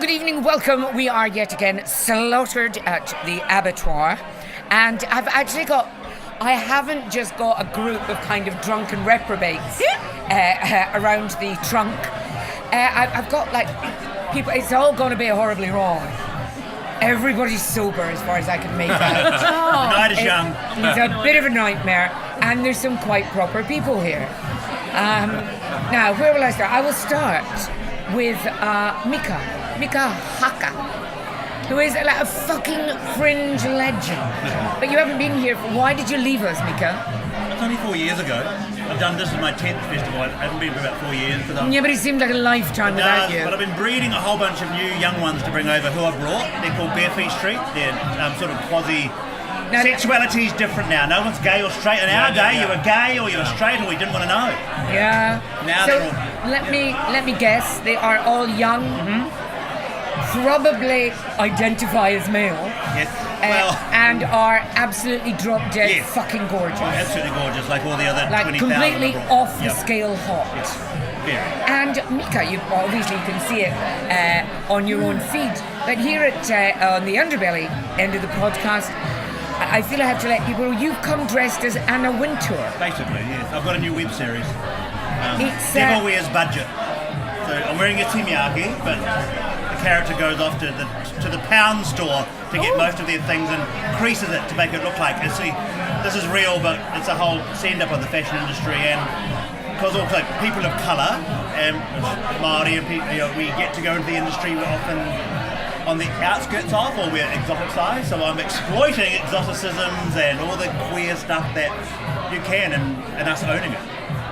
good evening, welcome. We are yet again slaughtered at the Abattoir, and I haven't just got a group of kind of drunken reprobates around the trunk. I've got like people, it's all going to be horribly wrong. Everybody's sober as far as I can make out. The night is young. It's a bit of a nightmare, and there's some quite proper people here. Now, where will I start? I will start with Mika Haka, who is like a fucking fringe legend. But you haven't been here. Why did you leave us, Mika? It's only 4 years ago. I've done this as my 10th festival. I haven't been for about 4 years. Yeah, but it seemed like a lifetime without you. But I've been breeding a whole bunch of new young ones to bring over who I've brought. They're called Barefeet Street. They're sort of quasi... Now, sexuality is different now. No one's gay or straight. In our day, you were gay or you were straight or we didn't want to know. Yeah. Now so all... let me guess. They are all young. Mm-hmm. Probably identify as male. Yes. And are absolutely drop dead fucking gorgeous. Absolutely gorgeous, like all the other 20,000. Completely off the scale hot. Yes. And Mika, you obviously can see it on your own feed. But here on the Underbelly end of the podcast, I feel I have to let people know you've come dressed as Anna Wintour. Basically, yes. I've got a new web series. Devil Wears Budget. So I'm wearing a timiyaki, but the character goes off to the pound store to get most of their things and creases it to make it look like. This is real, but it's a whole send-up of the fashion industry, and because also people of colour and Māori and people, we get to go into the industry, we're often on the outskirts of, or we're exoticized, so I'm exploiting exoticisms and all the queer stuff that you can, and us owning it.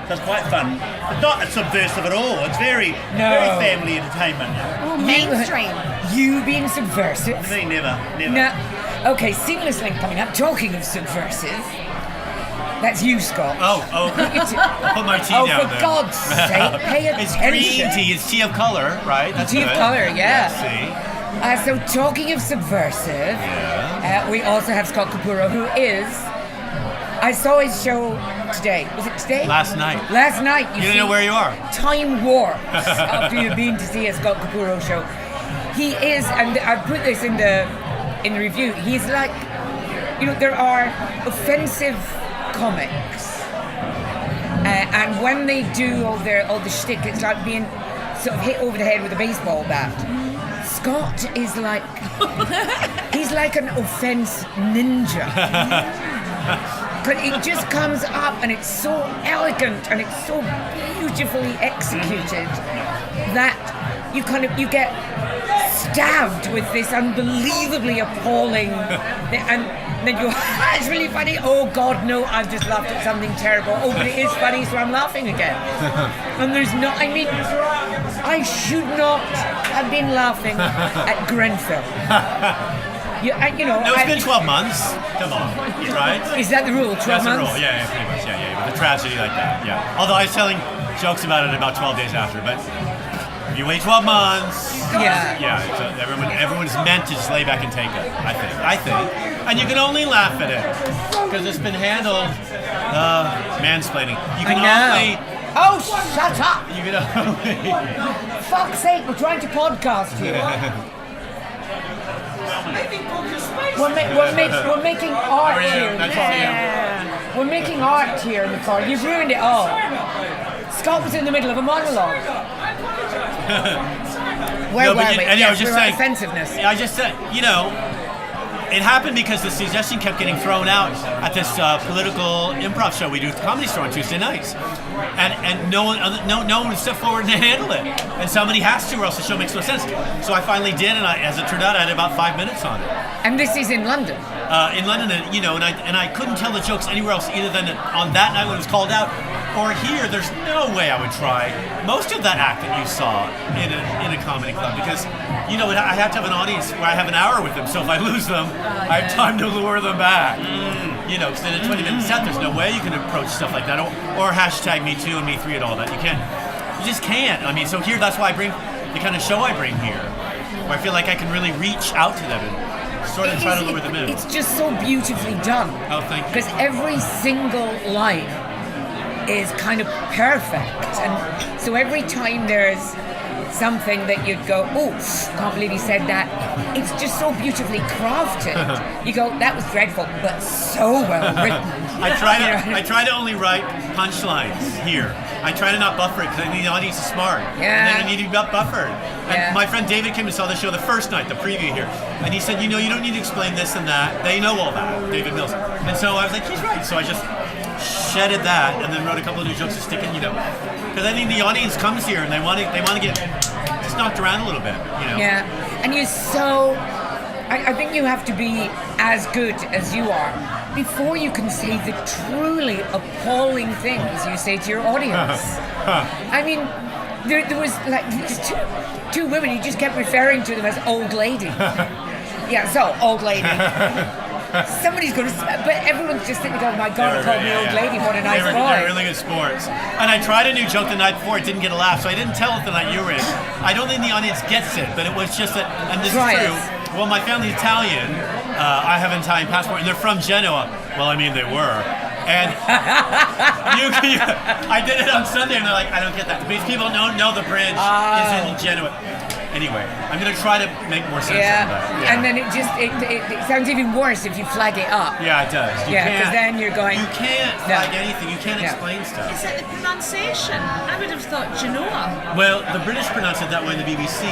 So it's quite fun. It's not subversive at all. It's very family entertainment. Oh, mainstream. You being subversive? Me, never. No. Okay, Seamless Link coming up. Talking of subversive, that's you, Scott. I'll put my tea down for God's sake, pay attention. It's green tea. It's tea of color, right? That's tea good. of color, yeah. See. So talking of subversive, we also have Scott Capurro, who is... I saw his show today. Was it today? Last night. Last night. You didn't know where you are. Time warps after you've been to see a Scott Capurro show. He is, and I put this in the review, he's like, there are offensive comics. And when they do all the shtick, it's like being sort of hit over the head with a baseball bat. Scott is like, he's like an offense ninja. But it just comes up and it's so elegant and it's so beautifully executed that you get stabbed with this unbelievably appalling and then you it's really funny. Oh God, no, I've just laughed at something terrible. Oh, but it is funny, so I'm laughing again. And there's no, I should not have been laughing at Grenfell. No, it's been 12 months. Come on, right? Is that the rule? 12 That's months? the rule. Yeah, pretty much. Yeah. With a tragedy like that. Yeah. Although I was telling jokes about it about 12 days after, but if you wait 12 months. Yeah. Yeah. Everyone's meant to just lay back and take it. I think. And you can only laugh at it because it's been handled. Mansplaining. You can only. Oh, shut up! You can only. Fuck's sake! We're trying to podcast here. We're making art here. We're making art here in the car. You've ruined it all. Scott was in the middle of a monologue. Where were we? I was just saying offensiveness. I just said, it happened because the suggestion kept getting thrown out at this political improv show we do at the Comedy Store on Tuesday nights, and no one would step forward and handle it, and somebody has to, or else the show makes no sense. So I finally did, and as it turned out, I had about 5 minutes on it. And this is in London. In London, and I couldn't tell the jokes anywhere else either than on that night when it was called out, or here. There's no way I would try most of that act that you saw in a comedy club because I have to have an audience where I have an hour with them. So if I lose them, I have time to lure them back. Because in a 20-minute set, there's no way you can approach stuff like that, or hashtag Me Too and Me Three and all that. You just can't. So here, that's why I bring the kind of show I bring here, where I feel like I can really reach out to them and sort of try to lure them in. It's just so beautifully done. Oh, thank you. Because every single line is kind of perfect, and so every time there's something that you'd go, oh, can't believe he said that. It's just so beautifully crafted. You go, that was dreadful, but so well written. I try to only write punchlines here. I try to not buffer it because I need the audience is smart. Yeah. And then I need to be buffered. And Yeah. my friend David came and saw the show the first night, the preview here. And he said, you don't need to explain this and that. They know all that, David Mills. And so I was like, he's right. So I just shedded that and then wrote a couple of new jokes to stick in, because I think the audience comes here and they want to get just knocked around a little bit, Yeah, and I think you have to be as good as you are before you can say the truly appalling things you say to your audience. I mean, there was like these two women, you just kept referring to them as old lady. Yeah, so, old lady. Somebody's going to, but everyone's just thinking, oh my God, called me old lady, what a nice boy. They're really good sports. And I tried a new joke the night before, it didn't get a laugh, so I didn't tell it the night you were in. I don't think the audience gets it, but it was just that, and this is true. Well, my family's Italian, I have an Italian passport, and they're from Genoa. Well, I mean, they were. And I did it on Sunday, and they're like, I don't get that. Because people don't know the bridge is in Genoa. Anyway, I'm going to try to make more sense of that. Yeah. And then it sounds even worse if you flag it up. Yeah, it does. Because then you're going... You can't flag anything. You can't explain stuff. Is it the pronunciation? I would have thought Genoa. Well, the British pronounce it that way in the BBC.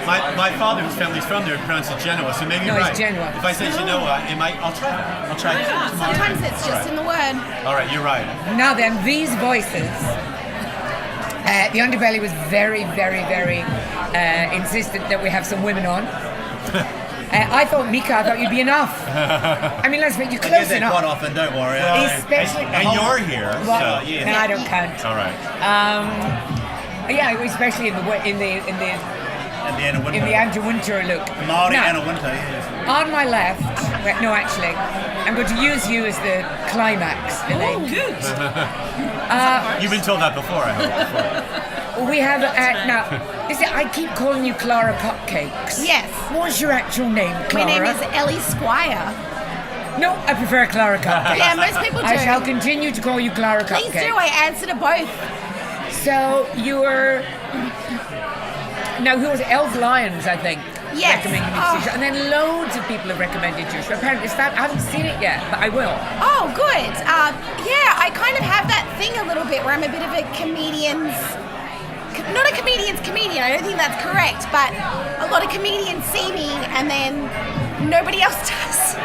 My father, whose family's from there, pronounced it Genoa, so maybe you're right. It's Genoa. If I say Genoa, I'll try it. I'll try it tomorrow. Sometimes it's just in the word. All right, you're right. Now then, these voices... the Underbelly was very, very, very insistent that we have some women on. I thought you'd be enough. I mean, let's make you close I get that enough. quite often, don't worry. Especially, and you're here, well, so yeah. And I don't count. All right. Especially in the Andrew Winter look. Maori Now, Anna Winter, yes. on my left, no, actually, I'm going to use you as the climax. Elaine. Good. You've been told that before, I hope. We have now. I keep calling you Clara Cupcakes. Yes. What's your actual name, Clara? My name is Ellie Squire. No, I prefer Clara Cupcakes. Yeah, most people do. I shall continue to call you Clara Please Cupcakes. do. I answer to both. So you're now who was it? Elf Lions, I think. Yes. Recommended me to see. And then loads of people have recommended you. So apparently, I haven't seen it yet, but I will. Oh, good. I kind of have that thing a little bit where I'm a bit of a comedian's... Not a comedian's comedian, I don't think that's correct, but a lot of comedians see me and then nobody else does.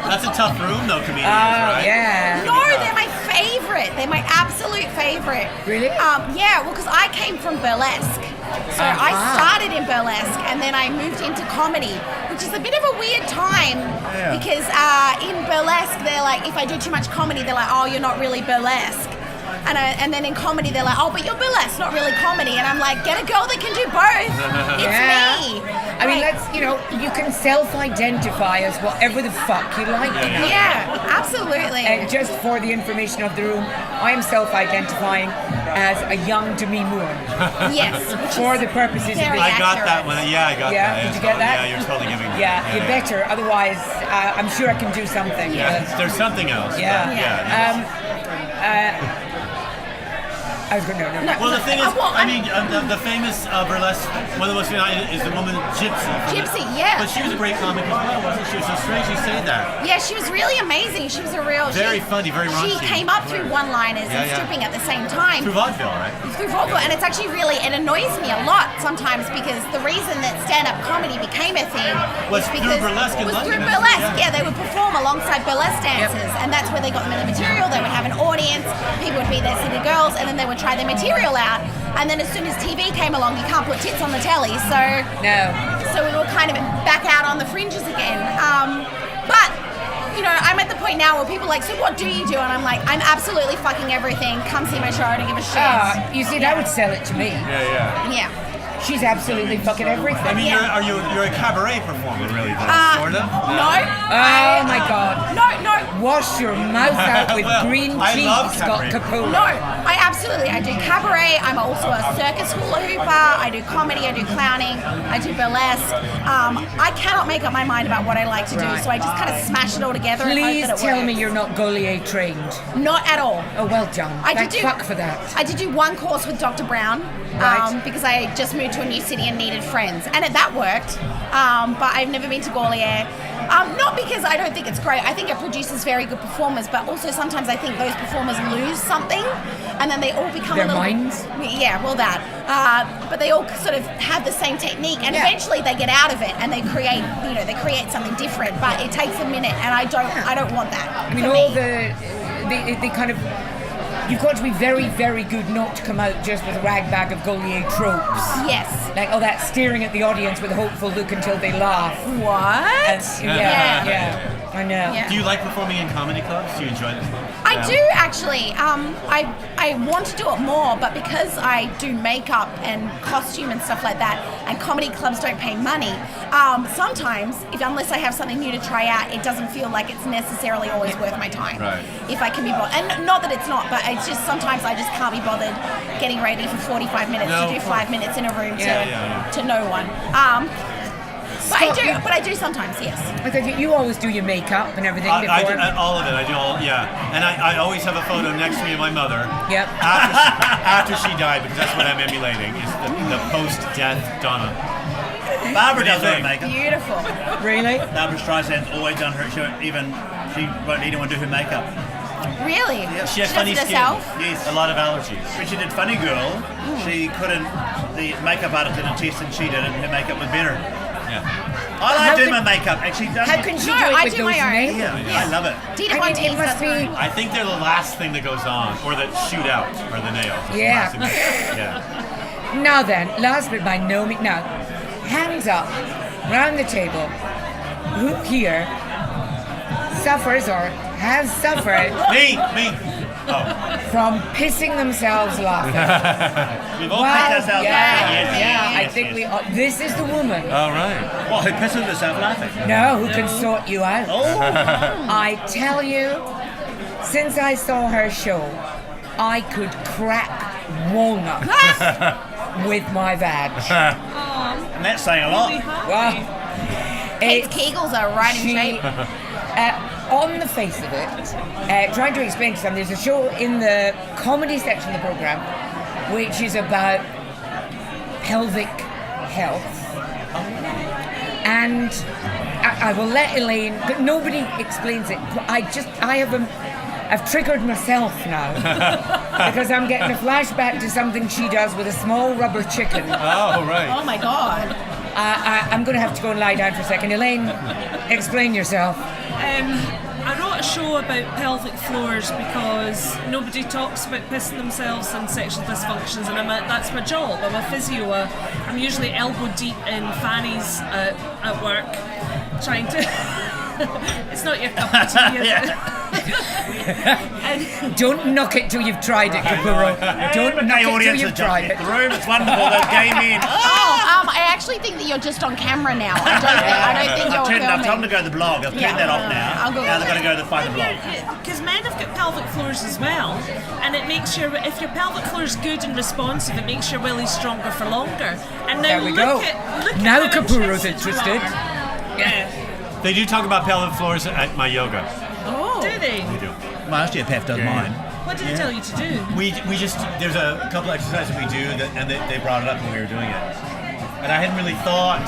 That's a tough room, though, comedians, right? Yeah. No, they're my favorite. They're my absolute favorite. Really? Yeah, well, because I came from burlesque. So I started in burlesque and then I moved into comedy, which is a bit of a weird time because in burlesque, they're like, if I do too much comedy, they're like, oh, you're not really burlesque. And then in comedy, they're like, oh, but you're burlesque, not really comedy. And I'm like, get a girl that can do both. It's me. I mean, you can self-identify as whatever the fuck you like. Yeah, absolutely. Just for the information of the room, I am self-identifying as a young Demi Moore. Yes. For the purposes of very this. I got accurate. that one. Yeah, I got that. Yeah, did you get that? Yeah, you're totally giving me Yeah, that. you better. Otherwise, I'm sure I can do something. Yeah, there's something else. Yeah. Yeah. I was going to no. Well, the thing is, the famous burlesque, one of the most famous is the woman Gypsy. Gypsy, yeah. But she was a great comic as well, wasn't she? So strange you say that. Yeah, she was really amazing. She was a real... Very funny, very raunchy. She came up through one-liners and stripping at the same time. Through vaudeville, right? Through vaudeville, and it's actually it annoys me a lot sometimes because the reason that stand-up comedy became a thing was because through burlesque in London. Through burlesque, yeah. They would perform alongside burlesque dancers, and that's where they got them in the material. They would have an audience, people would be there city girls, and then they would try their material out. And then as soon as TV came along, you can't put tits on the telly, so we were kind of back out on the fringes again. But I'm at the point now where people are like, so what do you do? And I'm like, I'm absolutely fucking everything. Come see my show. I don't give a shit. You see, that would sell it to me. Yeah. She's absolutely fucking everything. I mean, you're a cabaret performer, really, though, sort of? No. Oh my God. No. wash your mouth out with green I cheese, love Scott cabaret. Capurro. No, I do cabaret. I'm also a circus hula hooper. I do comedy. I do clowning. I do burlesque. I cannot make up my mind about what I like to do, Right. so I just kind of smash it all together. Please and hope that it tell works. me you're not Gaulier trained. Not at all. Oh, well done. Thank fuck for that. I did do one course with Dr. Brown Right. because I just moved to a new city and needed friends, and that worked. But I've never been to Gaulier. Not because I don't think it's great. I think it produces very good performers, but also sometimes I think those performers lose something, and then they all become Their a little. minds? Yeah, well that. But they all sort of have the same technique, and Yeah. eventually they get out of it and they create something different. But it takes a minute, and I don't want that. I mean, for all me. the kind of. You've got to be very, very good not to come out just with a ragbag of Gaulier tropes. Yes. Like, that staring at the audience with a hopeful look until they laugh. What? Yeah. I know. Yeah. Do you like performing in comedy clubs? Do you enjoy this? I do actually. I want to do it more, but because I do makeup and costume and stuff like that, and comedy clubs don't pay money, sometimes, unless I have something new to try out, it doesn't feel like it's necessarily always worth my time. Right. If I can be bothered. And not that it's not, but it's just sometimes I just can't be bothered getting ready for 45 minutes No, to do of 5 minutes in a room Yeah. to no one. But I do sometimes, yes. I think you always do your makeup and everything I before. do all of it. I do all, yeah. And I always have a photo next to me of my mother. Yep. After she died, because that's what I'm emulating, is the post-death Donna. Barbara does her Thing. makeup. Beautiful. Really? Barbara Streisand's always done her. She won't let anyone do her makeup. Really? She has She funny does it skin. herself? Yes. A lot of allergies. When she did Funny Girl, she couldn't. The makeup artist did a test and she did it, and her makeup was better. Yeah. I How like doing can- my makeup. Actually, How can she No, do it I with do those my own. nails? Yeah, I love it. Dita I Von mean, it Teese must does be. mine. I think they're the last thing that goes on, or that shoot out, or the nails. It's the Yeah. last thing yeah. Now then, last but by no means. Now, hands up, round the table. Who here suffers or has suffered Me. Oh, from pissing themselves laughing? we've all Wow, picked ourselves yeah, laughing. I Yes, think yes. we are. This is the woman. all right. What? Who pisses herself laughing? No, who can sort you out. Oh, I tell you, since I saw her show, I could crack walnuts with my vag. and that's saying a lot. Well, Kate's it's- Kegels are right in she, shape. on the face of it, trying to explain to them, there's a show in the comedy section of the program which is about pelvic health. And I will let Elaine, but nobody explains it. I've triggered myself now because I'm getting a flashback to something she does with a small rubber chicken. Oh, right. Oh my god. I'm going to have to go and lie down for a second. Elaine, explain yourself. I wrote a show about pelvic floors because nobody talks about pissing themselves and sexual dysfunctions, and that's my job. I'm a physio. I'm usually elbow deep in fannies at work, trying to. It's not your cup of tea, is it? And Don't knock it till you've tried it, Capurro. Don't knock The it till audience you've has tried jumped it. in the room. It's wonderful. Those gay men. I actually think that you're just on camera now. I don't think I've you're turned. I've told them to filming. go to the blog. I've turned that off now. I'll go Now with they've got to go to find the blog. because men have got pelvic floors as well, and it makes your if your pelvic floor is good and responsive, it makes your willy stronger for longer. And now There we go. look Now at how Capurro's interested you interested. are. Yeah. They do talk about pelvic floors at my yoga. Oh. Do they? They do. My osteopath does mine. What did they tell you to do? We just there's a couple exercises we do and they brought it up when we were doing it, and I hadn't really thought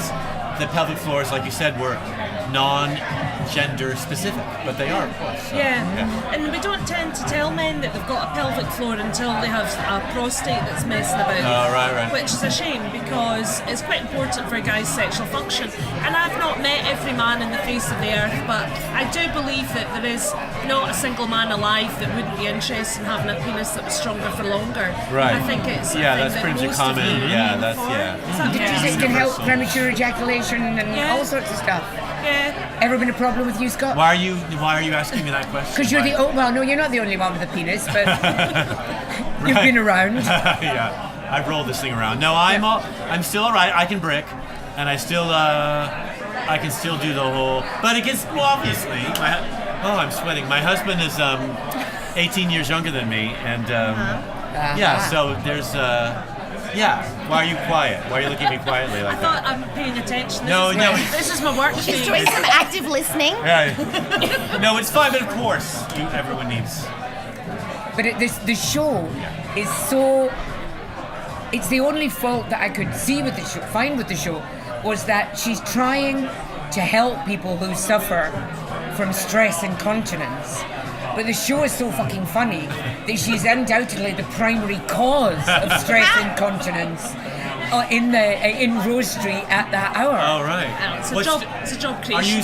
that pelvic floors, like you said, were non-gender specific, but they are, of course. So, And we don't tend to tell men that they've got a pelvic floor until they have a prostate that's messing about. Oh, right. Which is a shame because it's quite important for a guy's sexual function. And I've not met every man in the face of the earth, but I do believe that there is not a single man alive that wouldn't be interested in having a penis that was stronger for longer. Right. I think it's a Yeah, thing that's that pretty most common. of you Yeah, aim that's- for. yeah. Is that Did you fair? say it can help Universal. premature ejaculation and Yeah. all sorts of stuff? Yeah. Ever been a problem with you, Scott? Why are you asking me that question? Because you're the well, no, you're not the only one with a penis, but you've been around. Yeah, I've rolled this thing around. No, I'm still all right. I can brick, and I can still do the whole. But it gets obviously. Oh, I'm sweating. My husband is 18 years younger than me, and so there's Why are you quiet? Why are you looking at me quietly like I thought I'm paying attention. This is my work. She's doing some active listening. Yeah. No, it's fine, but of course, everyone needs. But the show is so. It's the only fault that I could find with the show, was that she's trying to help people who suffer from stress incontinence. But the show is so fucking funny that she's undoubtedly the primary cause of stress incontinence in Rose Street at that hour. Oh, right. It's a job creation.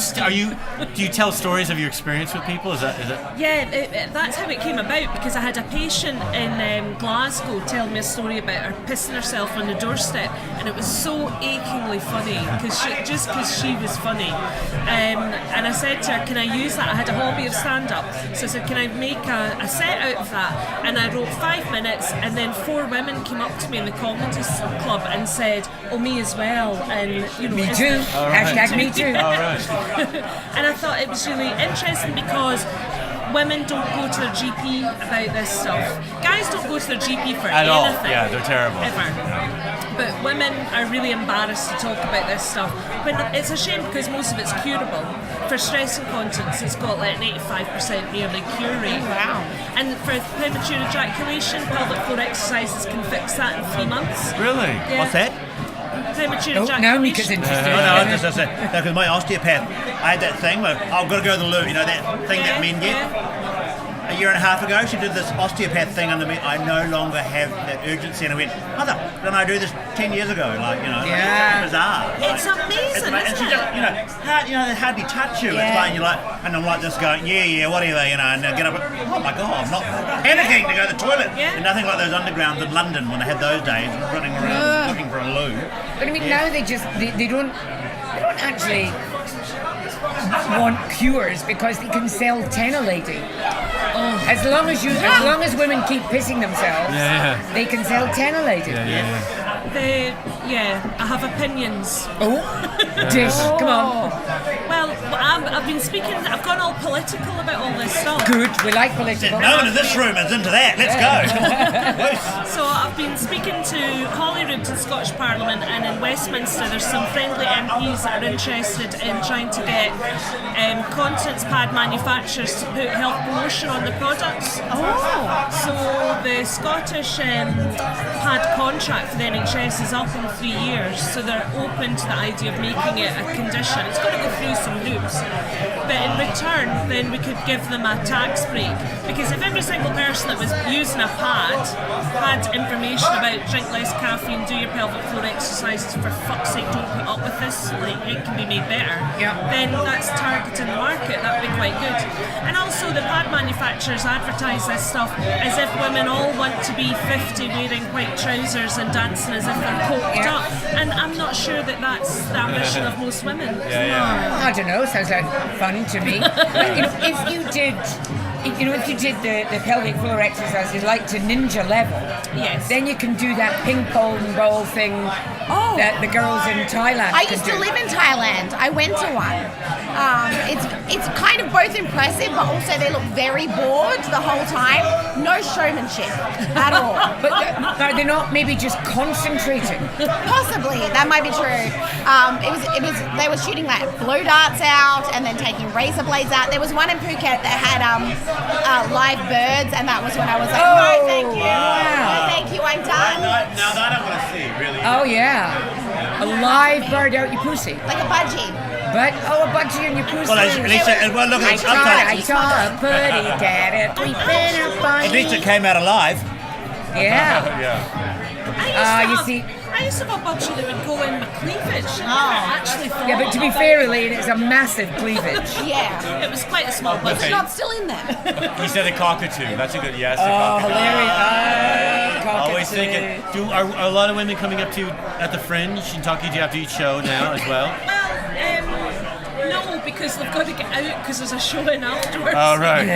Do you tell stories of your experience with people? Is that? Yeah, that's how it came about, because I had a patient in Glasgow tell me a story about her pissing herself on the doorstep, and it was so achingly funny because she was funny. And I said to her, "Can I use that?" I had a hobby of stand-up, so I said, "Can I make a set out of that?" And I wrote 5 minutes, and then 4 women came up to me in the comedy club and said, "Oh, me as well," and me too. Hashtag me too. All right. And I thought it was really interesting because women don't go to their GP about this stuff. Guys don't go to their GP for At anything. all. Yeah, they're terrible. Ever. But women are really embarrassed to talk about this stuff. But it's a shame because most of it's curable. For stress incontinence, it's got like an 85% nearly cure rate. Wow. And for premature ejaculation, pelvic floor exercises can fix that in 3 months. Really? Yeah. What's that? Premature Oh, ejaculation. now Mika's interested. Because my osteopath, I had that thing where I've got to go to the loo, you know, that thing that men get. A year and a half ago, she did this osteopath thing under me. I no longer have that urgency, and I went, "Mother, didn't I do this 10 years ago?" Like, Yeah. it's bizarre. It's amazing, And she isn't just, it? they hardly touch you. Yeah. It's like, you're like, and I'm like just going, yeah, whatever, and I get up, oh my God, I'm not panicking to go to the toilet. Yeah. And nothing like those undergrounds in London when I had those days, running around looking for a loo. But I mean, now they don't actually want cures because they can sell tenalating. As long as women keep pissing themselves, they can sell tenalating. I have opinions. Oh, dish, come on. Well, I've been speaking, I've gone all political about all this stuff. Good, we like political. No one in this room is into that. Let's go. So I've been speaking to Holyrood in Scottish Parliament, and in Westminster there's some friendly MPs that are interested in trying to get continence pad manufacturers to put health promotion on the products. So the Scottish pad contract for the NHS is up in 3 years, so they're open to the idea of making it a condition. It's going to go through some hoops, but in return then we could give them a tax break, because if every single person that was using a pad had information about drink less caffeine, do your pelvic floor exercises, for fuck's sake don't put up with this, like it can be made better, then that's targeting the market. That would be quite good. And also the pad manufacturers advertise this stuff as if women all want to be 50 wearing white trousers and dancing as if they're coked up, and I'm not sure that that's the ambition of most women. I don't know, sounds like fun to me. But, if you did the pelvic floor exercises like to ninja level, then you can do that ping pong ball thing that the girls in Thailand I used to live in Thailand. I went to one. It's kind of both impressive, but also they look very bored the whole time. No showmanship at all. But are they not maybe just concentrating? Possibly, that might be true. It was they were shooting like blow darts out and then taking razor blades out. There was one in Phuket that had live birds, and that was when I was like, no, thank you. Wow. No, thank you, I'm done. Now that I want to see, really. Oh yeah, a live bird out your pussy. Like a budgie. But a budgie in your pussy. Well, at least look at the I subtitles. saw a pretty cat creeping up on At least it came out alive. You see. I used to have a budgie that would go in with cleavage. I actually thought. Yeah, but to be fair, Elaine, it's a massive cleavage. Yeah. It was quite a small budgie. It's not still in there. He said a cockatoo. That's a good yes. Hilarious. Always thinking. Are a lot of women coming up to you at the Fringe in Kentucky? Do you have to eat show now as well? No, because they've got to get out because there's a show in afterwards. Oh right.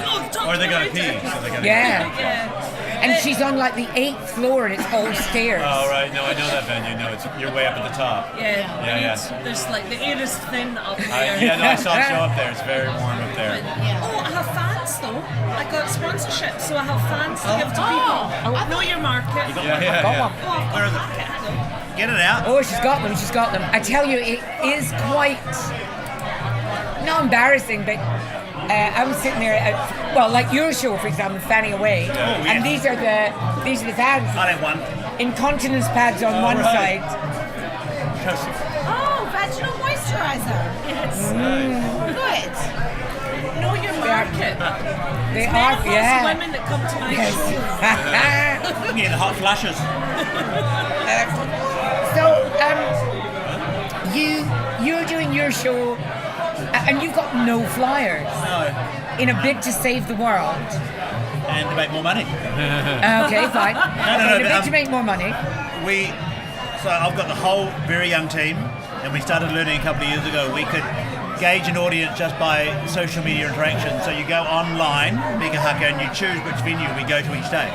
Oh, Or they gotta pee. So they gotta Yeah. And she's on like the 8th floor and it's all stairs. Oh, right. No, I know that venue. No, you're way up at the top. Yeah. There's like the air is thin up there. I saw a show up there. It's very warm up there. Oh, I have fans though. I got sponsorship, so I have fans to give to people. I know your market. Yeah. Where is it? Get it out. Oh, she's got them. I tell you, it is quite, not embarrassing, but I'm sitting there at, like your show, for example, Fanning Away, and these are the pads. I have one. Incontinence pads on one side. Oh, vaginal moisturizer. Yes. Good. Know your market. They It's are, menopausal women that come to my show. Yeah, the hot flushes. So, you're doing your show, and you've got no flyers. No. In a bid to save the world. And to make more money. Okay, fine. In a bid to make more money. So I've got the whole very young team, and we started learning a couple of years ago. We could gauge an audience just by social media interaction. So you go online, Mika Haka, and you choose which venue we go to each day.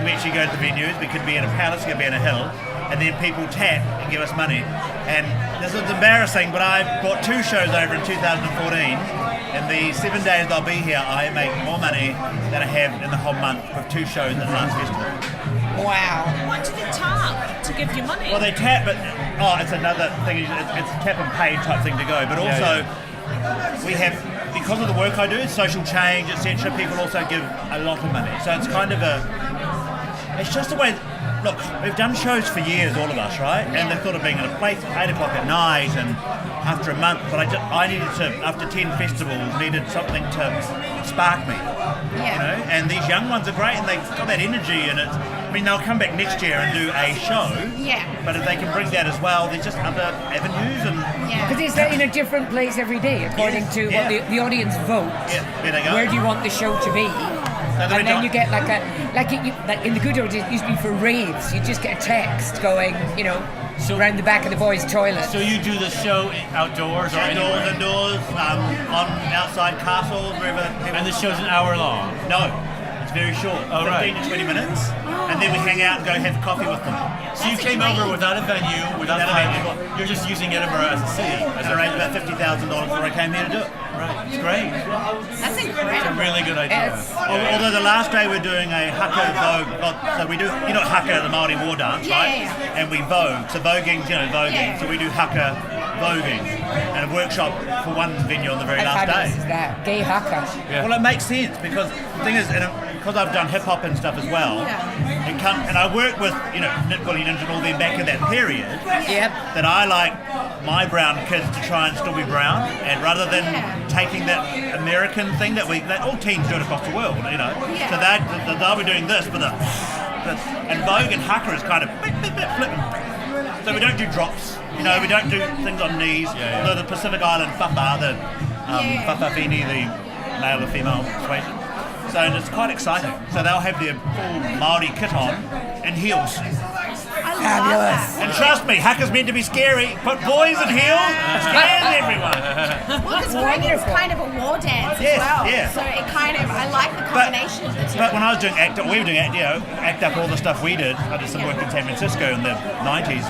We actually go to the venues. We could be in a palace, we could be in a hill, and then people tap and give us money. And this is embarrassing, but I bought 2 shows over in 2014. In the 7 days I'll be here, I make more money than I have in the whole month with 2 shows at the last festival. Wow. What do they tap to give you money? Well, they tap, but it's another thing. It's tap and pay type thing to go. But also, we have, because of the work I do, social change, etc. People also give a lot of money. So it's kind of it's just a way. Look, we've done shows for years, all of us, right? And the thought of being in a place at 8 o'clock at night and after a month, but I needed to, after 10 festivals, needed something to spark me. You know? And these young ones are great, and they've got that energy, and they'll come back next year and do a show. Yeah. But if they can bring that as well, there's just other avenues and. Because it's in a different place every day, according to what the audience votes. Yeah, there they go. Where do you want the show to be? And then you get like in the good old days, it used to be for raves. You just get a text going, around the back of the boys' toilet. So you do the show outdoors or anywhere? Indoors, on outside castles, wherever. And the show's an hour long? No, it's very short. 15 to 20 minutes. And then we hang out and go have coffee with them. So you came over without a venue, without flying. You're just using Edinburgh as a city. I raised about $50,000 before I came here to do it. Right, it's great. That's It's a incredible. really good idea. Although the last day we're doing a haka vogue, so we do, haka, the Māori war dance, right? Yeah. And we vogue, so voguing, voguing. Yeah. So we do haka voguing, and a workshop for one venue on the very How last fabulous day. is that? Gay haka. Yeah. Well, it makes sense because the thing is, because I've done hip hop and stuff as well, and I work with Knit Bully Ninja and all them back in that period. Yep. That I like my brown kids to try and still be brown, and rather than taking that American thing that all teens do it across the world, So they'll be doing this, but and Vogue and haka is kind of flipping. So we don't do drops, we don't do things on knees. Although the Pacific Island fafa, the fafafini, the male or female persuasion. So it's quite exciting. So they'll have their full Māori kit on and heels. Fabulous. And trust me, haka's meant to be scary. Put boys in heels, scares everyone. Well, because breaking's kind of a war dance as well. Yeah. So it I like the combination of the two. But when I was doing ACT Up, all the stuff we did. I did some work in San Francisco in the 90s.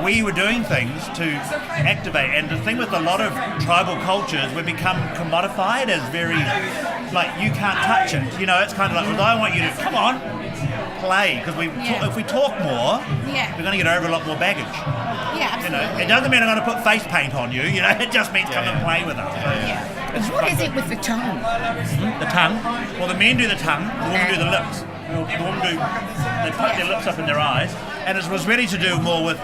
We were doing things to activate, and the thing with a lot of tribal cultures, we become commodified as very, you can't touch it. It's kind of like, well, I want you to, come on, play, because if we talk more, we're going to get over a lot more baggage. Yeah, absolutely. It doesn't mean I'm going to put face paint on you, it just means come and play with us. So What is it with the tongue? the tongue. Well, the men do the tongue, the women do the lips. The women they put their lips up in their eyes, and it was really to do more with,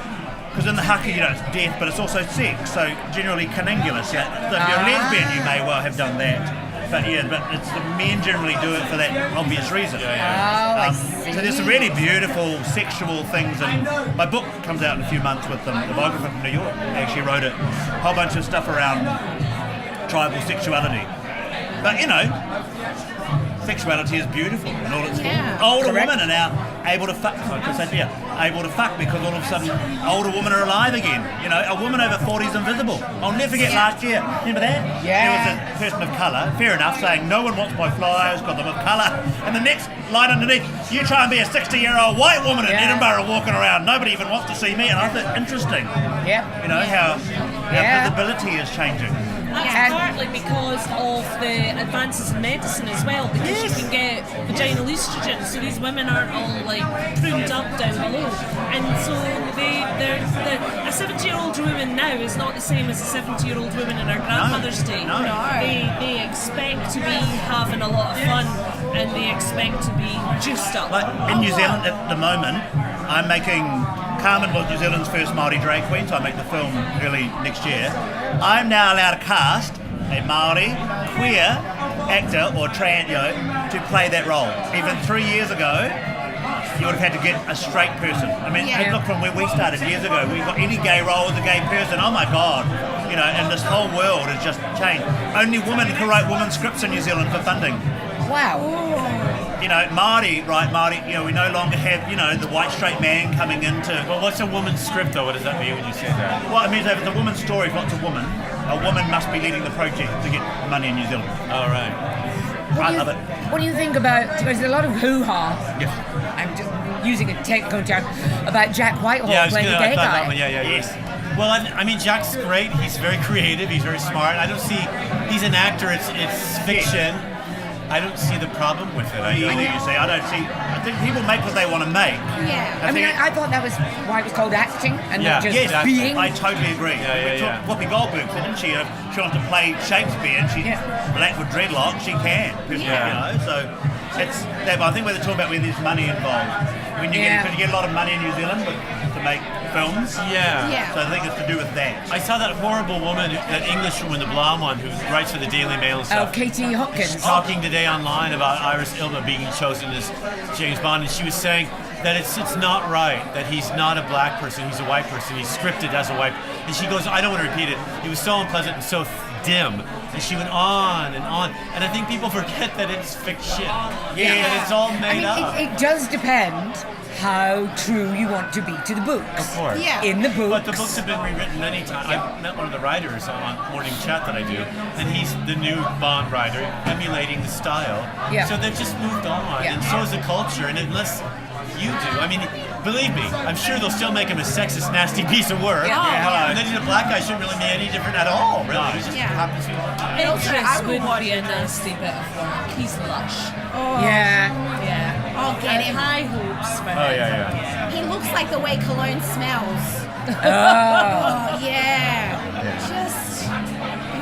because in the haka, it's death, but it's also sex, so generally cunnilingus. So if you're a lesbian, you may well have done that. But it's the men generally do it for that obvious reason. I see. So there's some really beautiful sexual things, and my book comes out in a few months with the biographer from New York. I actually wrote a whole bunch of stuff around tribal sexuality. But sexuality is beautiful in all its forms. Older women are now able to fuck. able to fuck because all of a sudden older women are alive again. You know, a woman over 40 is invisible. I'll never forget last year. Remember that? Yeah. There was a person of colour, fair enough, saying no one wants my flyers because I'm of colour. And the next line underneath, you try and be a 60-year-old white woman in Edinburgh walking around. Nobody even wants to see me. And I thought, interesting. Yeah. You know, how visibility is changing. That's partly because of the advances in medicine as well, because you can get vaginal estrogen, so these women aren't all like pruned up down below, and so a 70-year-old woman now is not the same as a 70-year-old woman in our grandmother's day. No. They expect to be having a lot of fun, and they expect to be juiced up. Like in New Zealand at the moment, I'm making Carmen was New Zealand's first Māori drag queen, so I make the film early next year. I'm now allowed to cast a Māori queer actor or tranyo to play that role. Even 3 years ago, you would have had to get a straight person. I mean, look from where we started years ago. We got any gay role as a gay person. Oh my God, you know, and this whole world has just changed. Only women can write women's scripts in New Zealand for funding. Wow. You know, Māori, you know, we no longer have, you know, the white straight man coming into... Well, what's a woman's script, though? What does that mean when you say that? Well, it means if it's a woman's story, if it's a woman must be leading the project to get money in New Zealand. All right. I love it. What do you think about, there's a lot of hoo-ha, Yes. I'm just using a technical term, about Jack Whitehall playing the gay guy. Yes. Well, I mean, Jack's great. He's very creative. He's very smart. I don't see... He's an actor. It's fiction. I don't see the problem with it. I think people make what they want to make. Yeah. I thought that was why it was called acting and not just exactly. being. I totally agree. Whoopi Goldberg, didn't she? She wants to play Shakespeare and she's black with dreadlocks. She can. You know, so it's that. I think when they talk about where there's money involved, when you get a lot of money in New Zealand to make films. Yeah. So I think it's to do with that. I saw that horrible woman, that English woman, the blonde one, who writes for the Daily Mail and stuff. Katie Hopkins. Talking today online about Iris Elba being chosen as James Bond, and she was saying that it's not right, that he's not a black person, he's a white person, he's scripted as a white. And she goes, I don't want to repeat it, it was so unpleasant and so dim. And she went on and on. And I think people forget that it's fiction. That it's all made up. It does depend how true you want to be to the books. Of course. Yeah. In the books. But the books have been rewritten many times. I met one of the writers on Morning Chat that I do, and he's the new Bond writer, emulating the style. Yeah. So they've just moved on, and so is the culture. And unless you do, I mean, believe me, I'm sure they'll still make him a sexist, nasty piece of work. And then a black guy shouldn't really be any different at all, really. He just happens to be. Idris would be a nasty bit of work. He's lush. Yeah. I'll get him. High hopes for him. Oh, yeah. He looks like the way cologne smells. Oh. Just...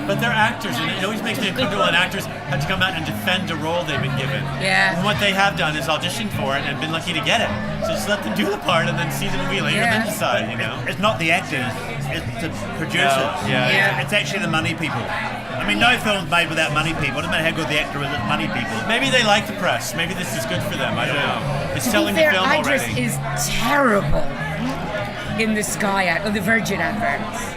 But they're actors, and it always makes me uncomfortable when actors have to come out and defend a role they've been given. Yeah. And what they have done is auditioned for it and been lucky to get it. So just let them do the part and then see the movie later and then decide, you know? It's not the actors, it's the producers. It's actually the money people. I mean, no film's made without money people. It doesn't matter how good the actor is, it's money people. Maybe they like the press. Maybe this is good for them. I don't know. It's selling the film Idris already. is terrible in the the Virgin adverts.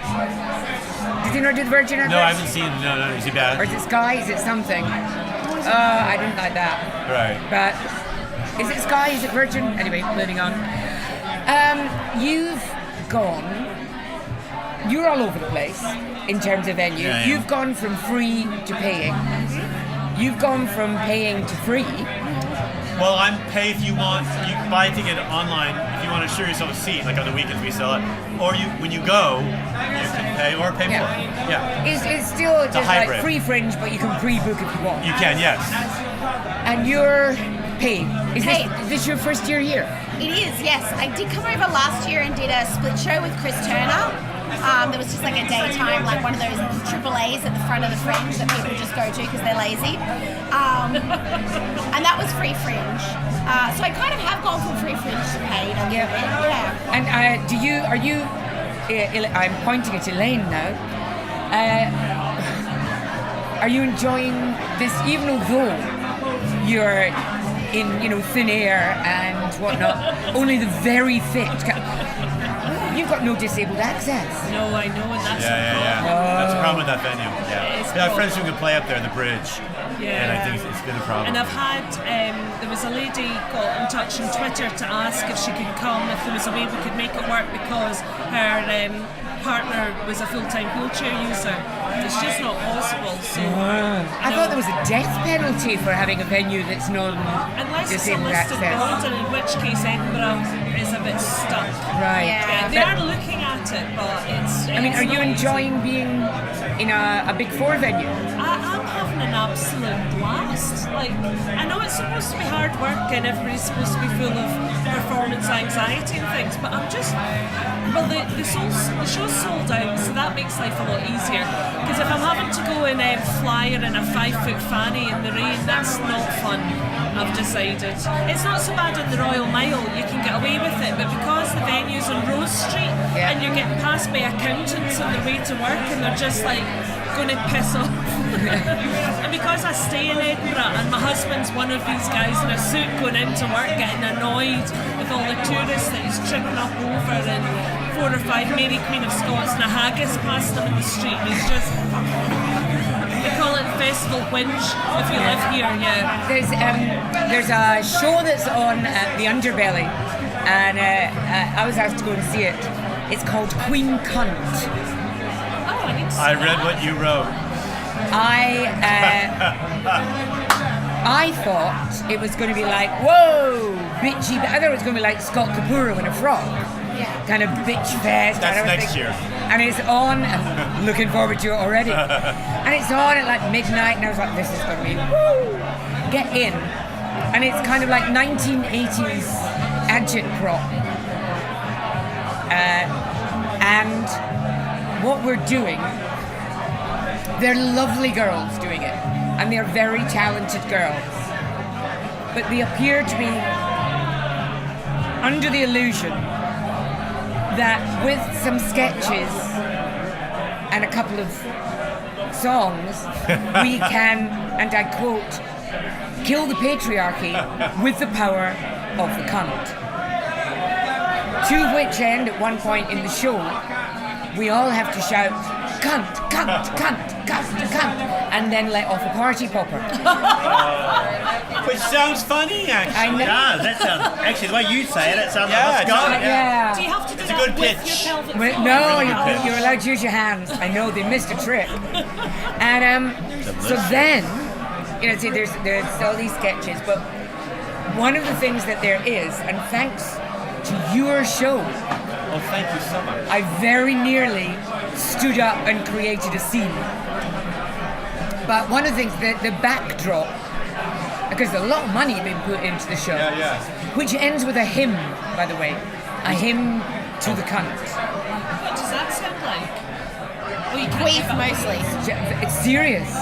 Did you not do the Virgin adverts? No, I haven't seen. No. Is he bad? Or is it Sky? Is it something? I didn't like that. Right. But is it Sky? Is it Virgin? Anyway, moving on. You've gone. You're all over the place in terms of venue. Yeah. You've gone from free to paying. You've gone from paying to free. Well, I'm pay if you want. You can buy a ticket online if you want to assure yourself a seat, like on the weekends we sell it. Or when you go, you can pay or pay more. Yeah. It's still just like hybrid. free fringe, but you can pre-book if you want. You can, yes. And you're paid. Is Paid. this your first year here? It is, yes. I did come over last year and did a split show with Chris Turner. There was just like a daytime, like one of those AAAs at the front of the Fringe that people just go to because they're lazy. And that was free Fringe. So I kind of have gone from free Fringe to paid a little bit. Yeah. And I'm pointing at Elaine now. Are you enjoying this, even though you're in, thin air and whatnot, only the very fit You've got no disabled access. No, I know, and that's Yeah. That's a problem with that venue. It's Yeah, I have friends who can play up there, the bridge. Yeah. And I think it's been a problem. And I've had, there was a lady got in touch on Twitter to ask if she could come, if there was a way we could make it work because her partner was a full-time wheelchair user. It's just not possible. So I thought there was a death penalty for having a venue that's unless it's a non-disabled listed access. building, in which case Edinburgh is a bit stuck. Right. Yeah. They are looking at it, but it's. I mean, it's are you not enjoying being in a Big Four venue? I'm having an absolute blast. Like, I know it's supposed to be hard work and everybody's supposed to be full of performance anxiety and things, but I'm just. Well, the show's sold out, so that makes life a lot easier. Because if I'm having to go in a flyer in a 5-foot fanny in the rain, that's not fun. I've decided. It's not so bad at the Royal Mile, you can get away with it, but because the venue's on Rose Street and you're getting passed by accountants on their way to work and they're just like going to piss off. And because I stay in Edinburgh and my husband's one of these guys in a suit going into work getting annoyed with all the tourists that he's tripping up over and 4 or 5 Mary Queen of Scots and a haggis past him in the street and he's just... They call it Festival Winch if you live here, yeah. There's a show that's on at the Underbelly, and I was asked to go and see it. It's called Queen Cunt. Oh, I need to see I read that. what you wrote. I thought it was going to be like, whoa, bitchy. I thought it was going to be like Scott Capurro in a frock. Kind of bitch fest. That's and next year. And it's on, I'm looking forward to it already. And it's on at like midnight, and I was like, this is going to be, woo, get in. And it's kind of like 1980s agitprop. And what we're doing, they're lovely girls doing it, and they're very talented girls. But they appear to be under the illusion that with some sketches and a couple of songs, we can, and I quote, kill the patriarchy with the power of the cunt. To which end, at one point in the show, we all have to shout, cunt, cunt, cunt, cunt, cunt, and then let off a party popper. Which sounds funny, actually. I know. Yeah, that sounds... Actually, the way you say it, it sounds Yeah, like a it's Scott. like- Yeah. Do you have to do It's a that good with pitch. your pelvic Well, floor? no, Really you're allowed to use your hands. I know they missed a trick. And so then, see, there's all these sketches, but one of the things that there is, and thanks to your show, Oh, thank you so much. I very nearly stood up and created a scene. But one of the things, the backdrop, because there's a lot of money being put into the show, which ends with a hymn, by the way, a hymn to the cunt. What does that sound like? Well, you can't Queef give up. mostly. It's serious.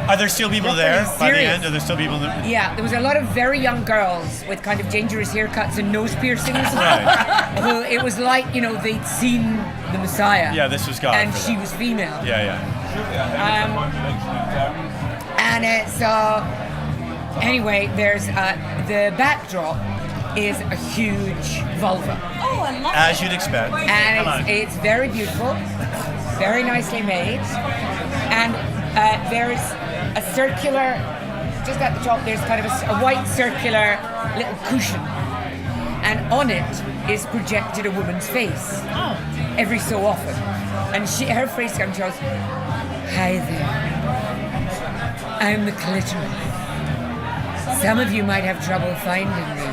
Are there still people there by the serious. end? Are there still people there? Yeah, there was a lot of very young girls with kind of dangerous haircuts and nose piercings. Right. Who it was like, they'd seen the Messiah. Yeah, this was God. And for she them. was female. Yeah. And so, anyway, there's the backdrop is a huge vulva. Oh, I love As it. you'd expect. And it's very beautiful, very nicely made. And there's a circular, just at the top, there's kind of a white circular little cushion. And on it is projected a woman's face every so often. And her face comes and goes, hi there, I'm the clitoris. Some of you might have trouble finding me.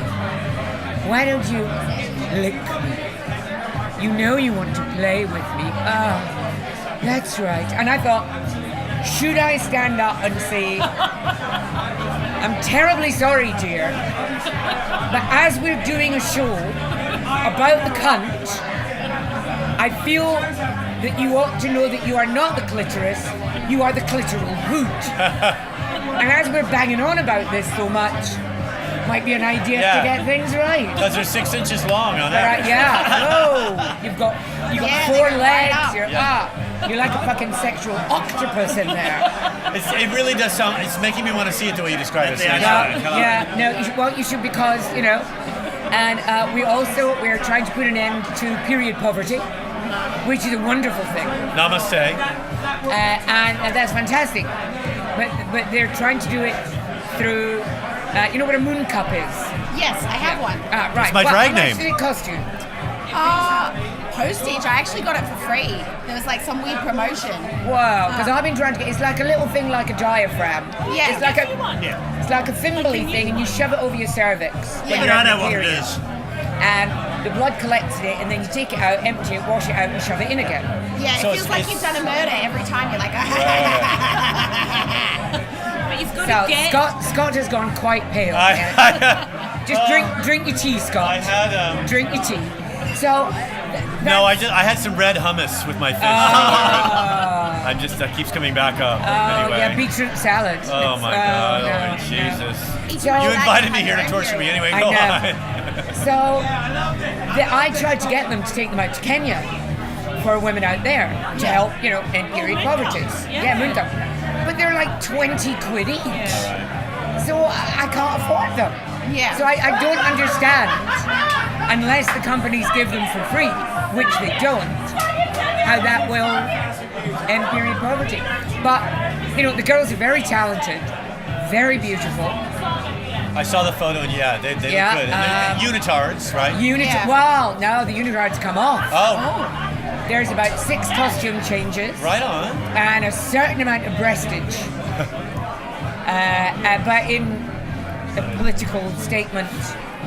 Why don't you lick me? You know you want to play with me. Ah, that's right. And I thought, should I stand up and say, I'm terribly sorry, dear, but as we're doing a show about the cunt, I feel that you ought to know that you are not the clitoris, you are the clitoral hoot. And as we're banging on about this so much, might be an idea to get things right. Because they're 6 inches long on Right, average. yeah. Oh, you've got Yeah, 4 they go right legs. up. You're like a fucking sexual octopus in there. It really does sound. It's making me want to see it the way you describe it. So Yeah. yeah. Yeah. No. You should because And we're trying to put an end to period poverty, which is a wonderful thing. Namaste. And that's fantastic. But they're trying to do it through, you know what a moon cup is? Yes, I have one. Right. It's my drag how much name. did it cost you? Postage. I actually got it for free. There was like some weird promotion. Wow, because I've been trying to get. It's like a little thing, like a diaphragm. Yeah. It's like it's like a thimbly thing, and you shove it over your cervix. when you're I having know a what it period. is. And the blood collects in it, and then you take it out, empty it, wash it out, and shove it in again. Yeah, So it feels like it's- you've done a murder every time. You're like, But you've got So to get. Scott has gone quite pale. Just drink your tea, Scott. I had Drink your tea. So. no, I had some red hummus with my fish. That keeps coming back up. Anyway. Yeah, beetroot salad. Oh my God! no, Jesus! So, You invited me here to torture me anyway. I Go know. on. So I tried to get them to take them out to Kenya for women out there to help, end period poverty. Yeah, moon cup. But they're like 20 quid each. So I can't afford them. Yeah. So I don't understand, unless the companies give them for free, which they don't, how that will end period poverty. But, the girls are very talented, very beautiful. I saw the photo, and they look good. And they're unitards, right? Yeah. Well, now the unitards come off. Oh, There's about 6 costume changes. right on. And a certain amount of breastage. But in a political statement